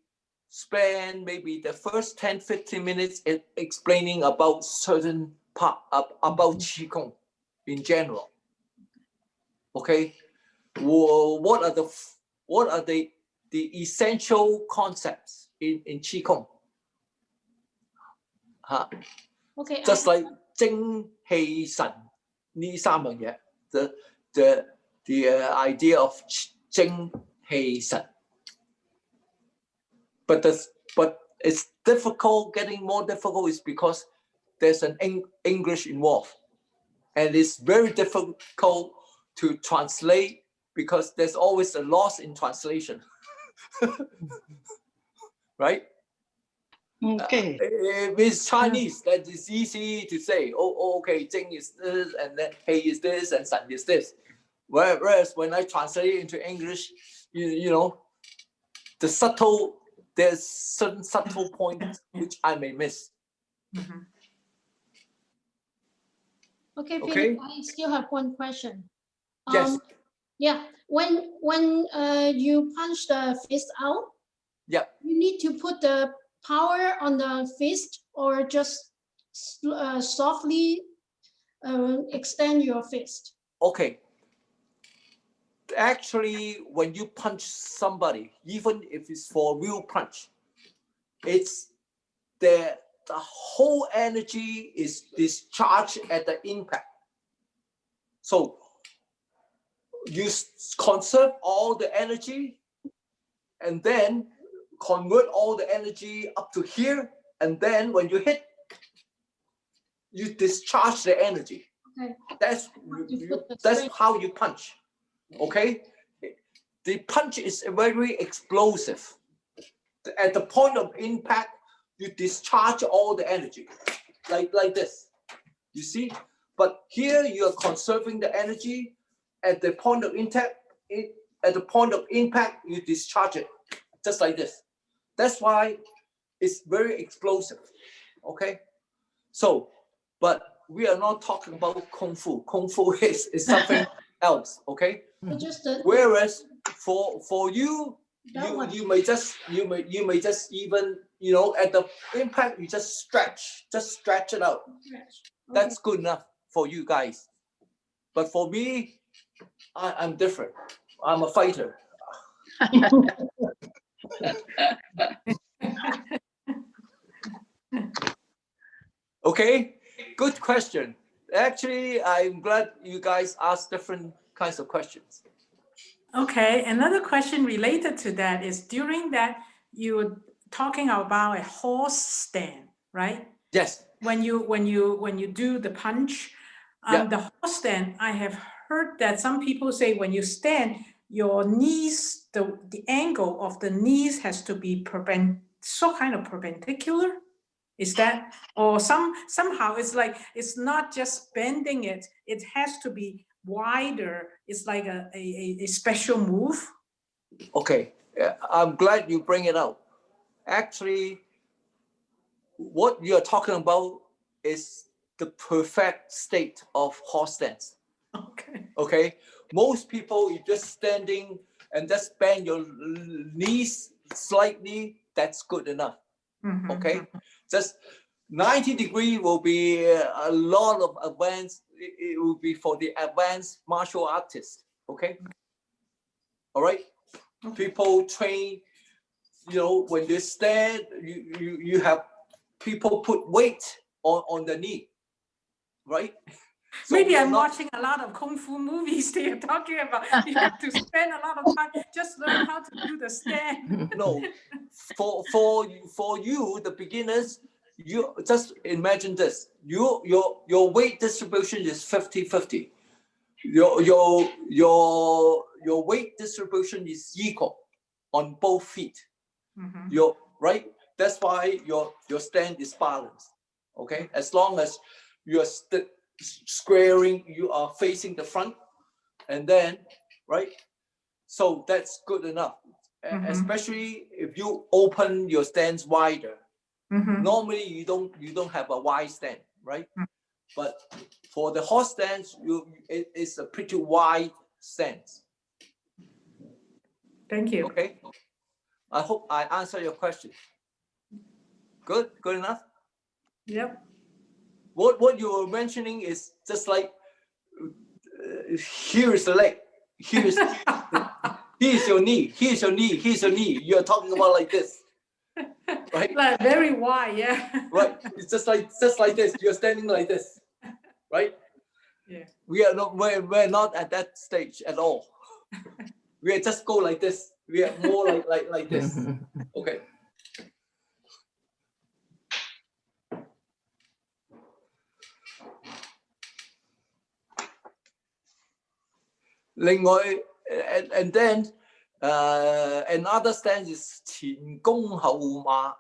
spend maybe the first 10-15 minutes explaining about certain part about Qigong in general. Okay, what are the essential concepts in Qigong? Okay, just like 精氣神呢三樣嘢, the idea of 精氣神. But it's difficult, getting more difficult is because there's an English involved, and it's very difficult to translate because there's always a loss in translation. Right? Okay. If it's Chinese, that is easy to say. Oh, okay, Jing is this, and then Hei is this, and San is this. Whereas when I translate it into English, there's certain subtle points which I may miss. Okay, Philip, I still have one question. Yes. Yeah, when you punch the fist out, yeah, you need to put the power on the fist, or just softly extend your fist? Okay. Actually, when you punch somebody, even if it's for a real punch, it's the whole energy is discharged at the impact. So you conserve all the energy and then convert all the energy up to here, and then when you hit, you discharge the energy. Okay. That's how you punch. Okay, the punch is very explosive. At the point of impact, you discharge all the energy, like this. You see, but here you are conserving the energy. At the point of impact, you discharge it, just like this. That's why it's very explosive. Okay, so, but we are not talking about kung fu. Kung fu is something else. Okay. Whereas for you, you may just even, you know, at the impact you just stretch it out. Okay. That's good enough for you guys. But for me, I'm different. I'm a fighter. Okay, good question. Actually, I'm glad you guys asked different kinds of questions. Okay, another question related to that is, during that you were talking about a horse stand, right? Yes. When you do the punch, the horse stand, I have heard that some people say when you stand, your knees, the angle of the knees has to be perpendicular. Is that, or somehow it's like, it's not just bending it, it has to be wider. It's like a special move. Okay, I'm glad you bring it up. Actually, what you're talking about is the perfect state of horse stance. Okay. Okay, most people, you're just standing and just bend your knees slightly, that's good enough. Mm-hmm. Okay, just 90 degree will be a lot of advanced, it will be for the advanced martial artists. Okay, all right. Okay. People train, you know, when they stand, you have people put weight on the knee, right? So maybe I'm watching a lot of kung fu movies they are talking about. You have to spend a lot of time just learn how to do the stand. No, for you, the beginners, you just imagine this. Your weight distribution is 50-50. Your weight distribution is equal on both feet. Mm-hmm. Right. That's why your stand is balanced. Okay, as long as you are squaring, you are facing the front, and then right. So that's good enough. Mm-hmm. Especially if you open your stands wider. Mm-hmm. Normally you don't have a wide stand, right? Mm-hmm. But for the horse stands, it's a pretty wide stance. Thank you. Okay. I hope I answer your question. Good enough. Yep. What you were mentioning is just like here is the leg. Here's your knee. Here's your knee. Here's your knee. You're talking about like this, right? Like very wide, yeah. Right. It's just like this. You're standing like this, right? Yeah. We're not at that stage at all. We just go like this. We are more like this. Okay. 另外 and then another stance is 前弓後馬。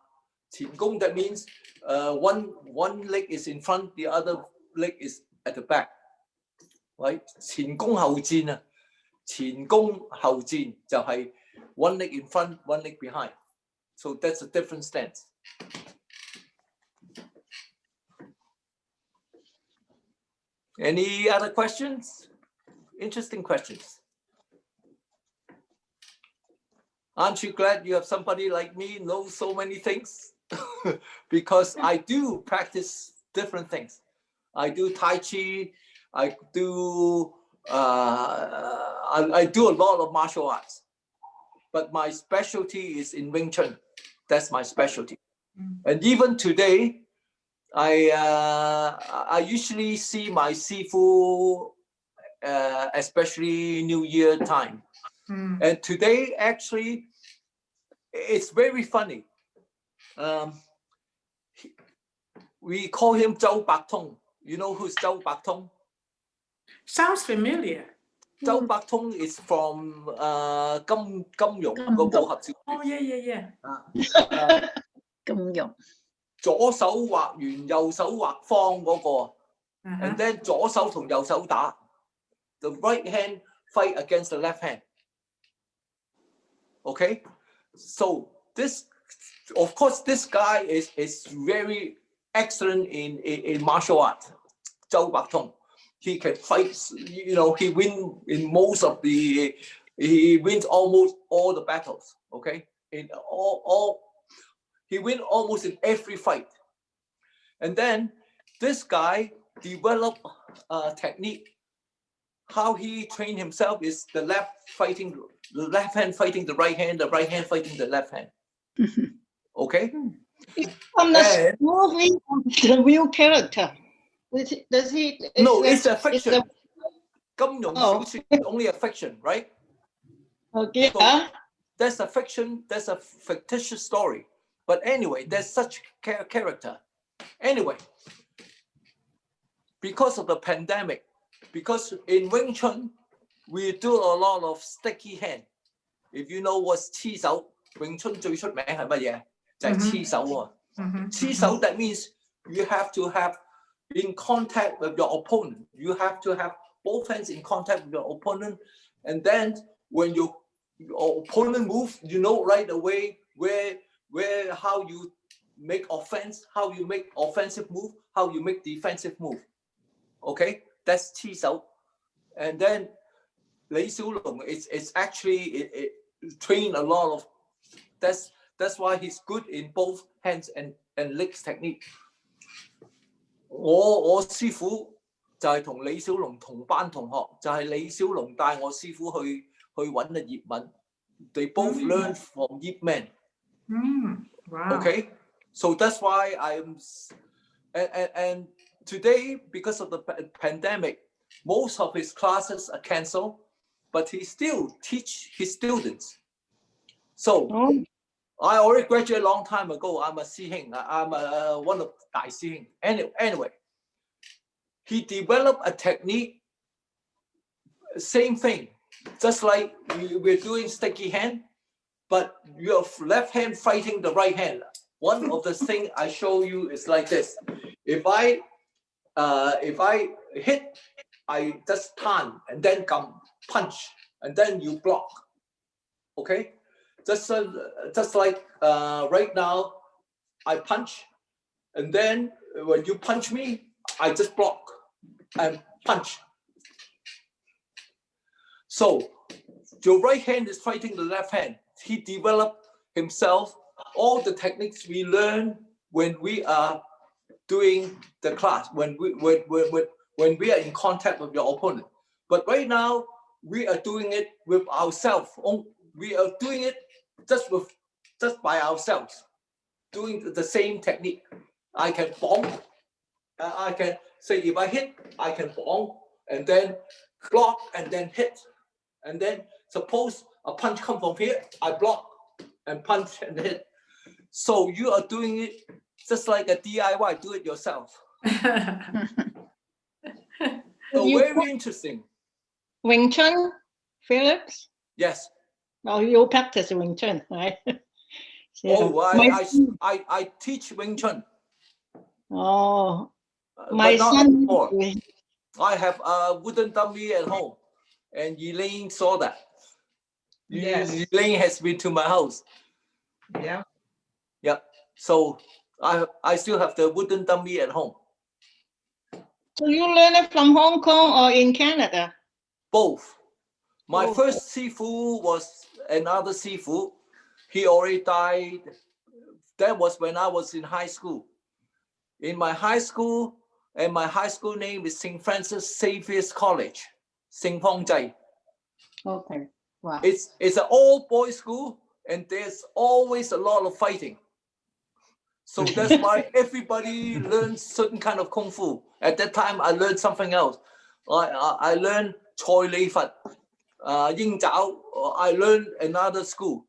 前弓 that means one leg is in front, the other leg is at the back. Right? 前弓後箭啊，前弓後箭就係 one leg in front, one leg behind. So that's a different stance. Any other questions? Interesting questions. Aren't you glad you have somebody like me knows so many things? Because I do practice different things. I do Tai Chi. I do I do a lot of martial arts. But my specialty is in Wing Chun. That's my specialty. And even today, I usually see my Sifu, especially New Year time. And today, actually, it's very funny. We call him Zhou Baktong. You know who's Zhou Baktong? Sounds familiar. Zhou Baktong is from 金庸個武俠小 Oh, yeah. 金融左手畫圓，右手畫方嗰個。And then 左手同右手打。The right hand fight against the left hand. Okay? So this, of course, this guy is very excellent in martial art. Zhou Baktong. He can fight, you know, he wins almost all the battles. Okay? He wins almost in every fight. And then this guy developed a technique. How he trained himself is the left hand fighting the right hand fighting the left hand. Okay? from the movie of the real character. Does he? No, it's a fiction. 金庸 Oh. 小說 is only a fiction, right? Okay. So, that's a fiction, that's a fictitious story. But anyway, there's such character. Anyway, because of the pandemic, because in Wing Chun, we do a lot of sticky hand. If you know what's 黐手, Wing Chun 最出名係乜嘢？就係黐手喎。黐手 that means you have to have in contact with your opponent. You have to have both hands in contact with your opponent. And then when your opponent moves, you know right away how you make offense, how you make offensive move, how you make defensive move. Okay, that's 黐手. And then Li Xiulong is actually it trained a lot of. That's why he's good in both hands and legs technique. 我師傅就係同李小龍同班同學，就係李小龍帶我師傅去揾阿葉問。They both learn from Yip Man. Wow. Okay, so that's why and today, because of the pandemic, most of his classes are cancelled, but he still teach his students. So I already graduated a long time ago. I'm a 師兄. I'm one of 大師兄. Anyway, he developed a technique, same thing, just like we're doing sticky hand, but your left hand fighting the right hand. One of the things I show you is like this. If I hit, I just turn and then come punch, and then you block. Okay, just like right now, I punch, and then when you punch me, I just block and punch. So your right hand is fighting the left hand. He developed himself all the techniques we learn when we are doing the class, when we are in contact with your opponent. But right now, we are doing it with ourselves. We are doing it just by ourselves, doing the same technique. I can bomb. I can say if I hit, I can bomb and then block and then hit. And then suppose a punch comes from here, I block and punch and hit. So you are doing it just like a DIY, do it yourself. So very interesting. Wing Chun, Phillips? Yes. Oh, you practice Wing Chun, right? Oh, I teach Wing Chun. Oh, But my not son. anymore. I have a wooden dummy at home, and Elaine saw that. Yes. Elaine has been to my house. Yeah. Yep. So I still have the wooden dummy at home. So you learn it from Hong Kong or in Canada? Both. My Oh. first Sifu was another Sifu. He already died. That was when I was in high school. In my high school, and my high school name is St. Francis Xavier's College, Sing Pong Jai. Okay. Wow. It's an all-boys school, and there's always a lot of fighting. So that's why everybody learns certain kind of kung fu. At that time, I learned something else. I learned Choi Lei Fat, Ying Zhao. I learned another school.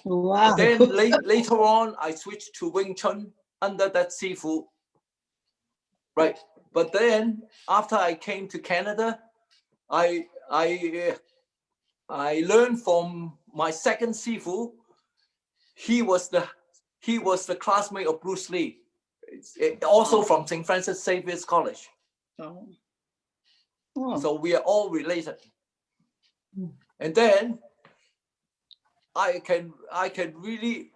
Wow. Then later on, I switched to Wing Chun under that Sifu. Right. But then after I came to Canada, I learned from my second Sifu. He was the classmate of Bruce Lee, also from St. Francis Xavier's College. Oh. So we are all related. And then I can really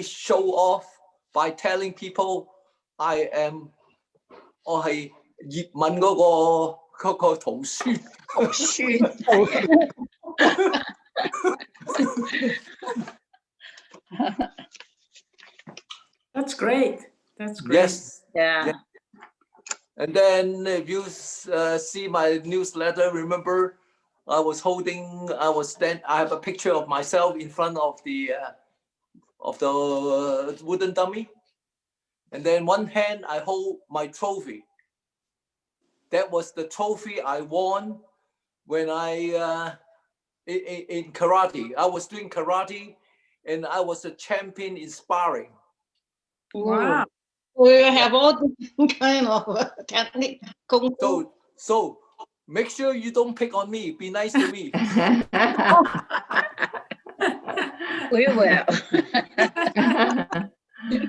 show off by telling people I am 我係葉問嗰個圖書。That's great. That's great. Yes. Yeah. Yeah. And then if you see my newsletter, remember I have a picture of myself in front of the wooden dummy. And then one hand I hold my trophy. That was the trophy I won when I in karate. I was doing karate and I was a champion in sparring. Wow. We have all different kind of technique. Kung fu. So make sure you don't pick on me. Be nice to me. We will.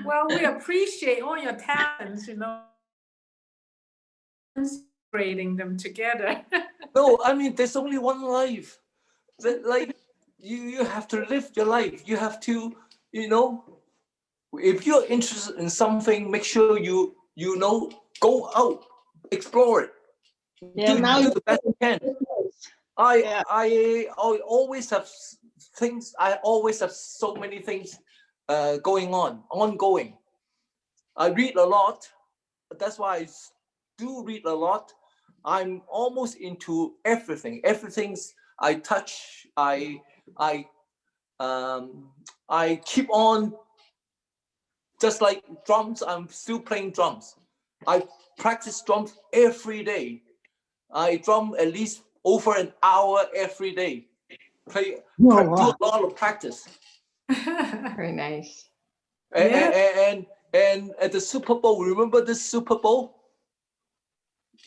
Well, we appreciate all your talents, integrating them together. No, I mean, there's only one life. Like you have to live your life. You have to, if you're interested in something, make sure you go out, explore it. Yeah, do the best you can. I always have things. I always have so many things ongoing. I read a lot. That's why I do read a lot. I'm almost into everything. Everything's I touch. I keep on. Just like drums, I'm still playing drums. I practice drums every day. I drum at least over an hour every day. Do a lot of practice. Very nice. And at the Super Bowl, remember the Super Bowl?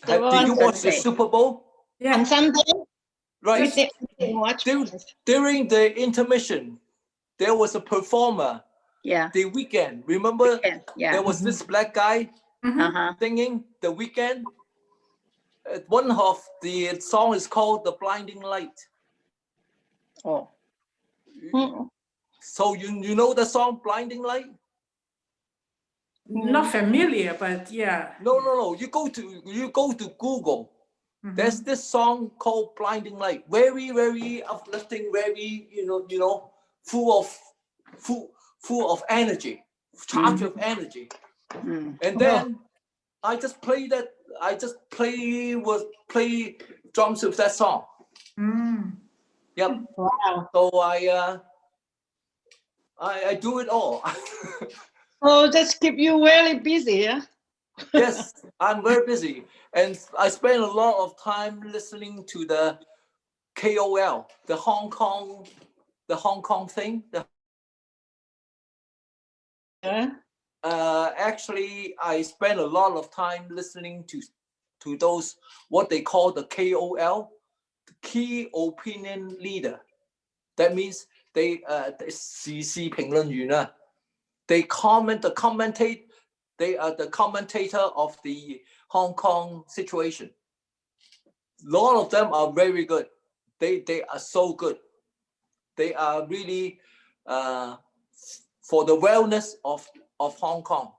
Did you watch the Super Bowl? Yeah. On Sunday? Right. During the intermission, there was a performer. Yeah. The Weekend. Remember? Yeah. There was this black guy singing The Weekend. One of the song is called The Blinding Light. Oh. So you know the song Blinding Light? Not familiar, but yeah. No. You go to Google. There's this song called Blinding Light. Very, very uplifting, very, full of energy, charge of energy. And then I just play that. I just play drums with that song. Yep. Wow. So I do it all. Oh, just keep you very busy, yeah? Yes, I'm very busy, and I spend a lot of time listening to the KOL, the Hong Kong thing. Actually, I spend a lot of time listening to those what they call the KOL, the key opinion leader. That means they 時事評論員啊. They commentate. They are the commentator of the Hong Kong situation. A lot of them are very good. They are so good. They are really for the wellness of Hong Kong.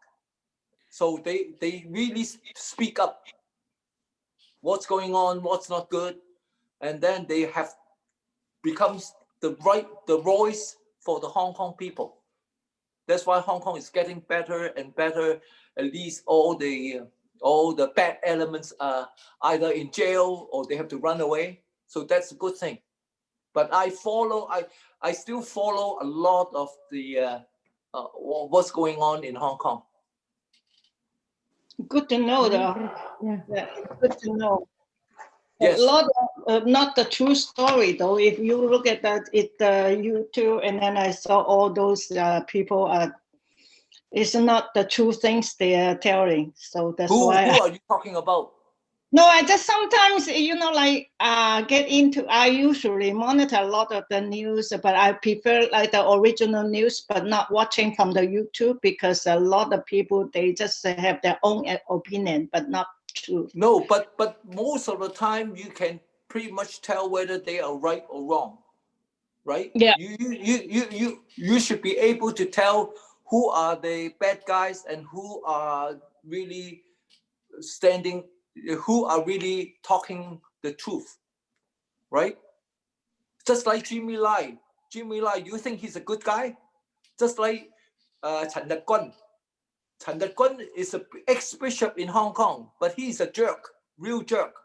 So they really speak up what's going on, what's not good, and then they have becomes the voice for the Hong Kong people. That's why Hong Kong is getting better and better. At least all the bad elements are either in jail or they have to run away. So that's a good thing. But I still follow a lot of the what's going on in Hong Kong. Good to know, though. Yeah. Yeah, good to know. Yes. A lot not the true story though. If you look at that, YouTube, and then I saw all those people are. It's not the true things they are telling. So that's why. Who are you talking about? No, I just sometimes, get into, I usually monitor a lot of the news, but I prefer like the original news, but not watching from the YouTube, because a lot of people, they just have their own opinion, but not true. No, but most of the time you can pretty much tell whether they are right or wrong, right? Yeah. You should be able to tell who are the bad guys and who are really who are really talking the truth, right? Just like Jimmy Lai. Jimmy Lai, you think he's a good guy? Just like Chen Deguan. Chen Deguan is an ex-bishop in Hong Kong, but he's a jerk, real jerk.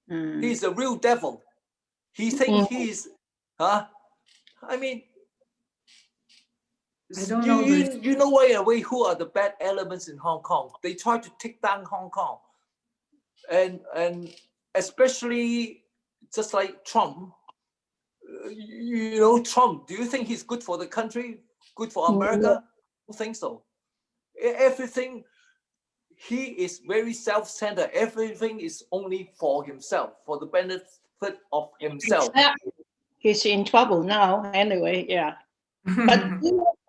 He's a real devil. He thinks he's, I mean, I don't know this. you know right away who are the bad elements in Hong Kong. They try to take down Hong Kong. And especially just like Trump, Trump, do you think he's good for the country, good for America? I don't think so. Everything, he is very self-centered. Everything is only for himself, for the benefit of himself. He's in trouble now anyway, yeah. But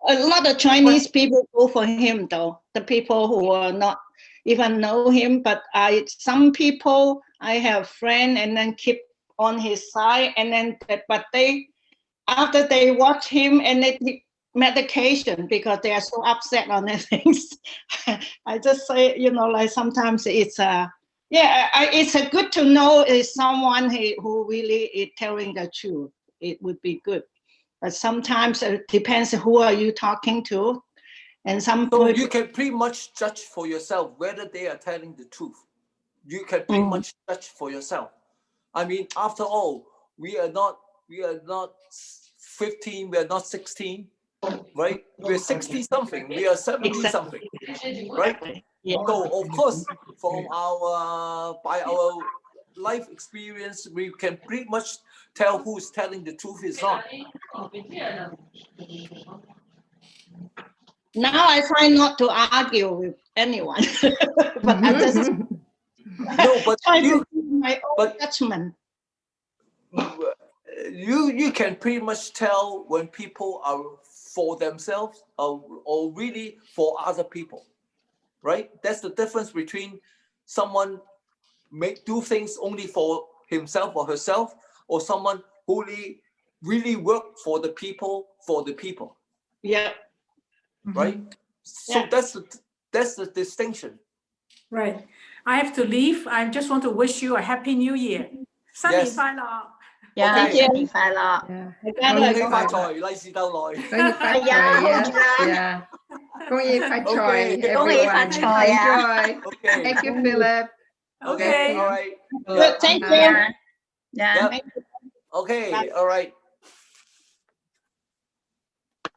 a lot of Chinese people go for him though, the people who are not even know him, but some people, I have friends and then keep on his side, and then but after they watch him and they take medication because they are so upset on the things. I just say, like sometimes it's it's a good to know is someone who really is telling the truth. It would be good, but sometimes it depends who are you talking to. And so you can pretty much judge for yourself whether they are telling the truth. You can pretty much judge for yourself. I mean, after all, we are not 15, we are not 16, right? We're 60 something, we are 70 something, right? Yeah. So of course, from by our life experience, we can pretty much tell who's telling the truth is not. Now I try not to argue with anyone, but I just try to do my own judgment. You can pretty much tell when people are for themselves or really for other people, right? That's the difference between someone do things only for himself or herself, or someone who really work for the people. Yeah. Right. So that's the distinction. Right. I have to leave. I just want to wish you a happy new year. 新年快樂。Yeah, 新年快樂。恭喜發財，利是兜來。恭喜發財啊！恭喜發財，恭喜發財啊 ！Enjoy. Thank you, Philip. Okay. All right. Good. Thank you. Yeah. Okay. All right.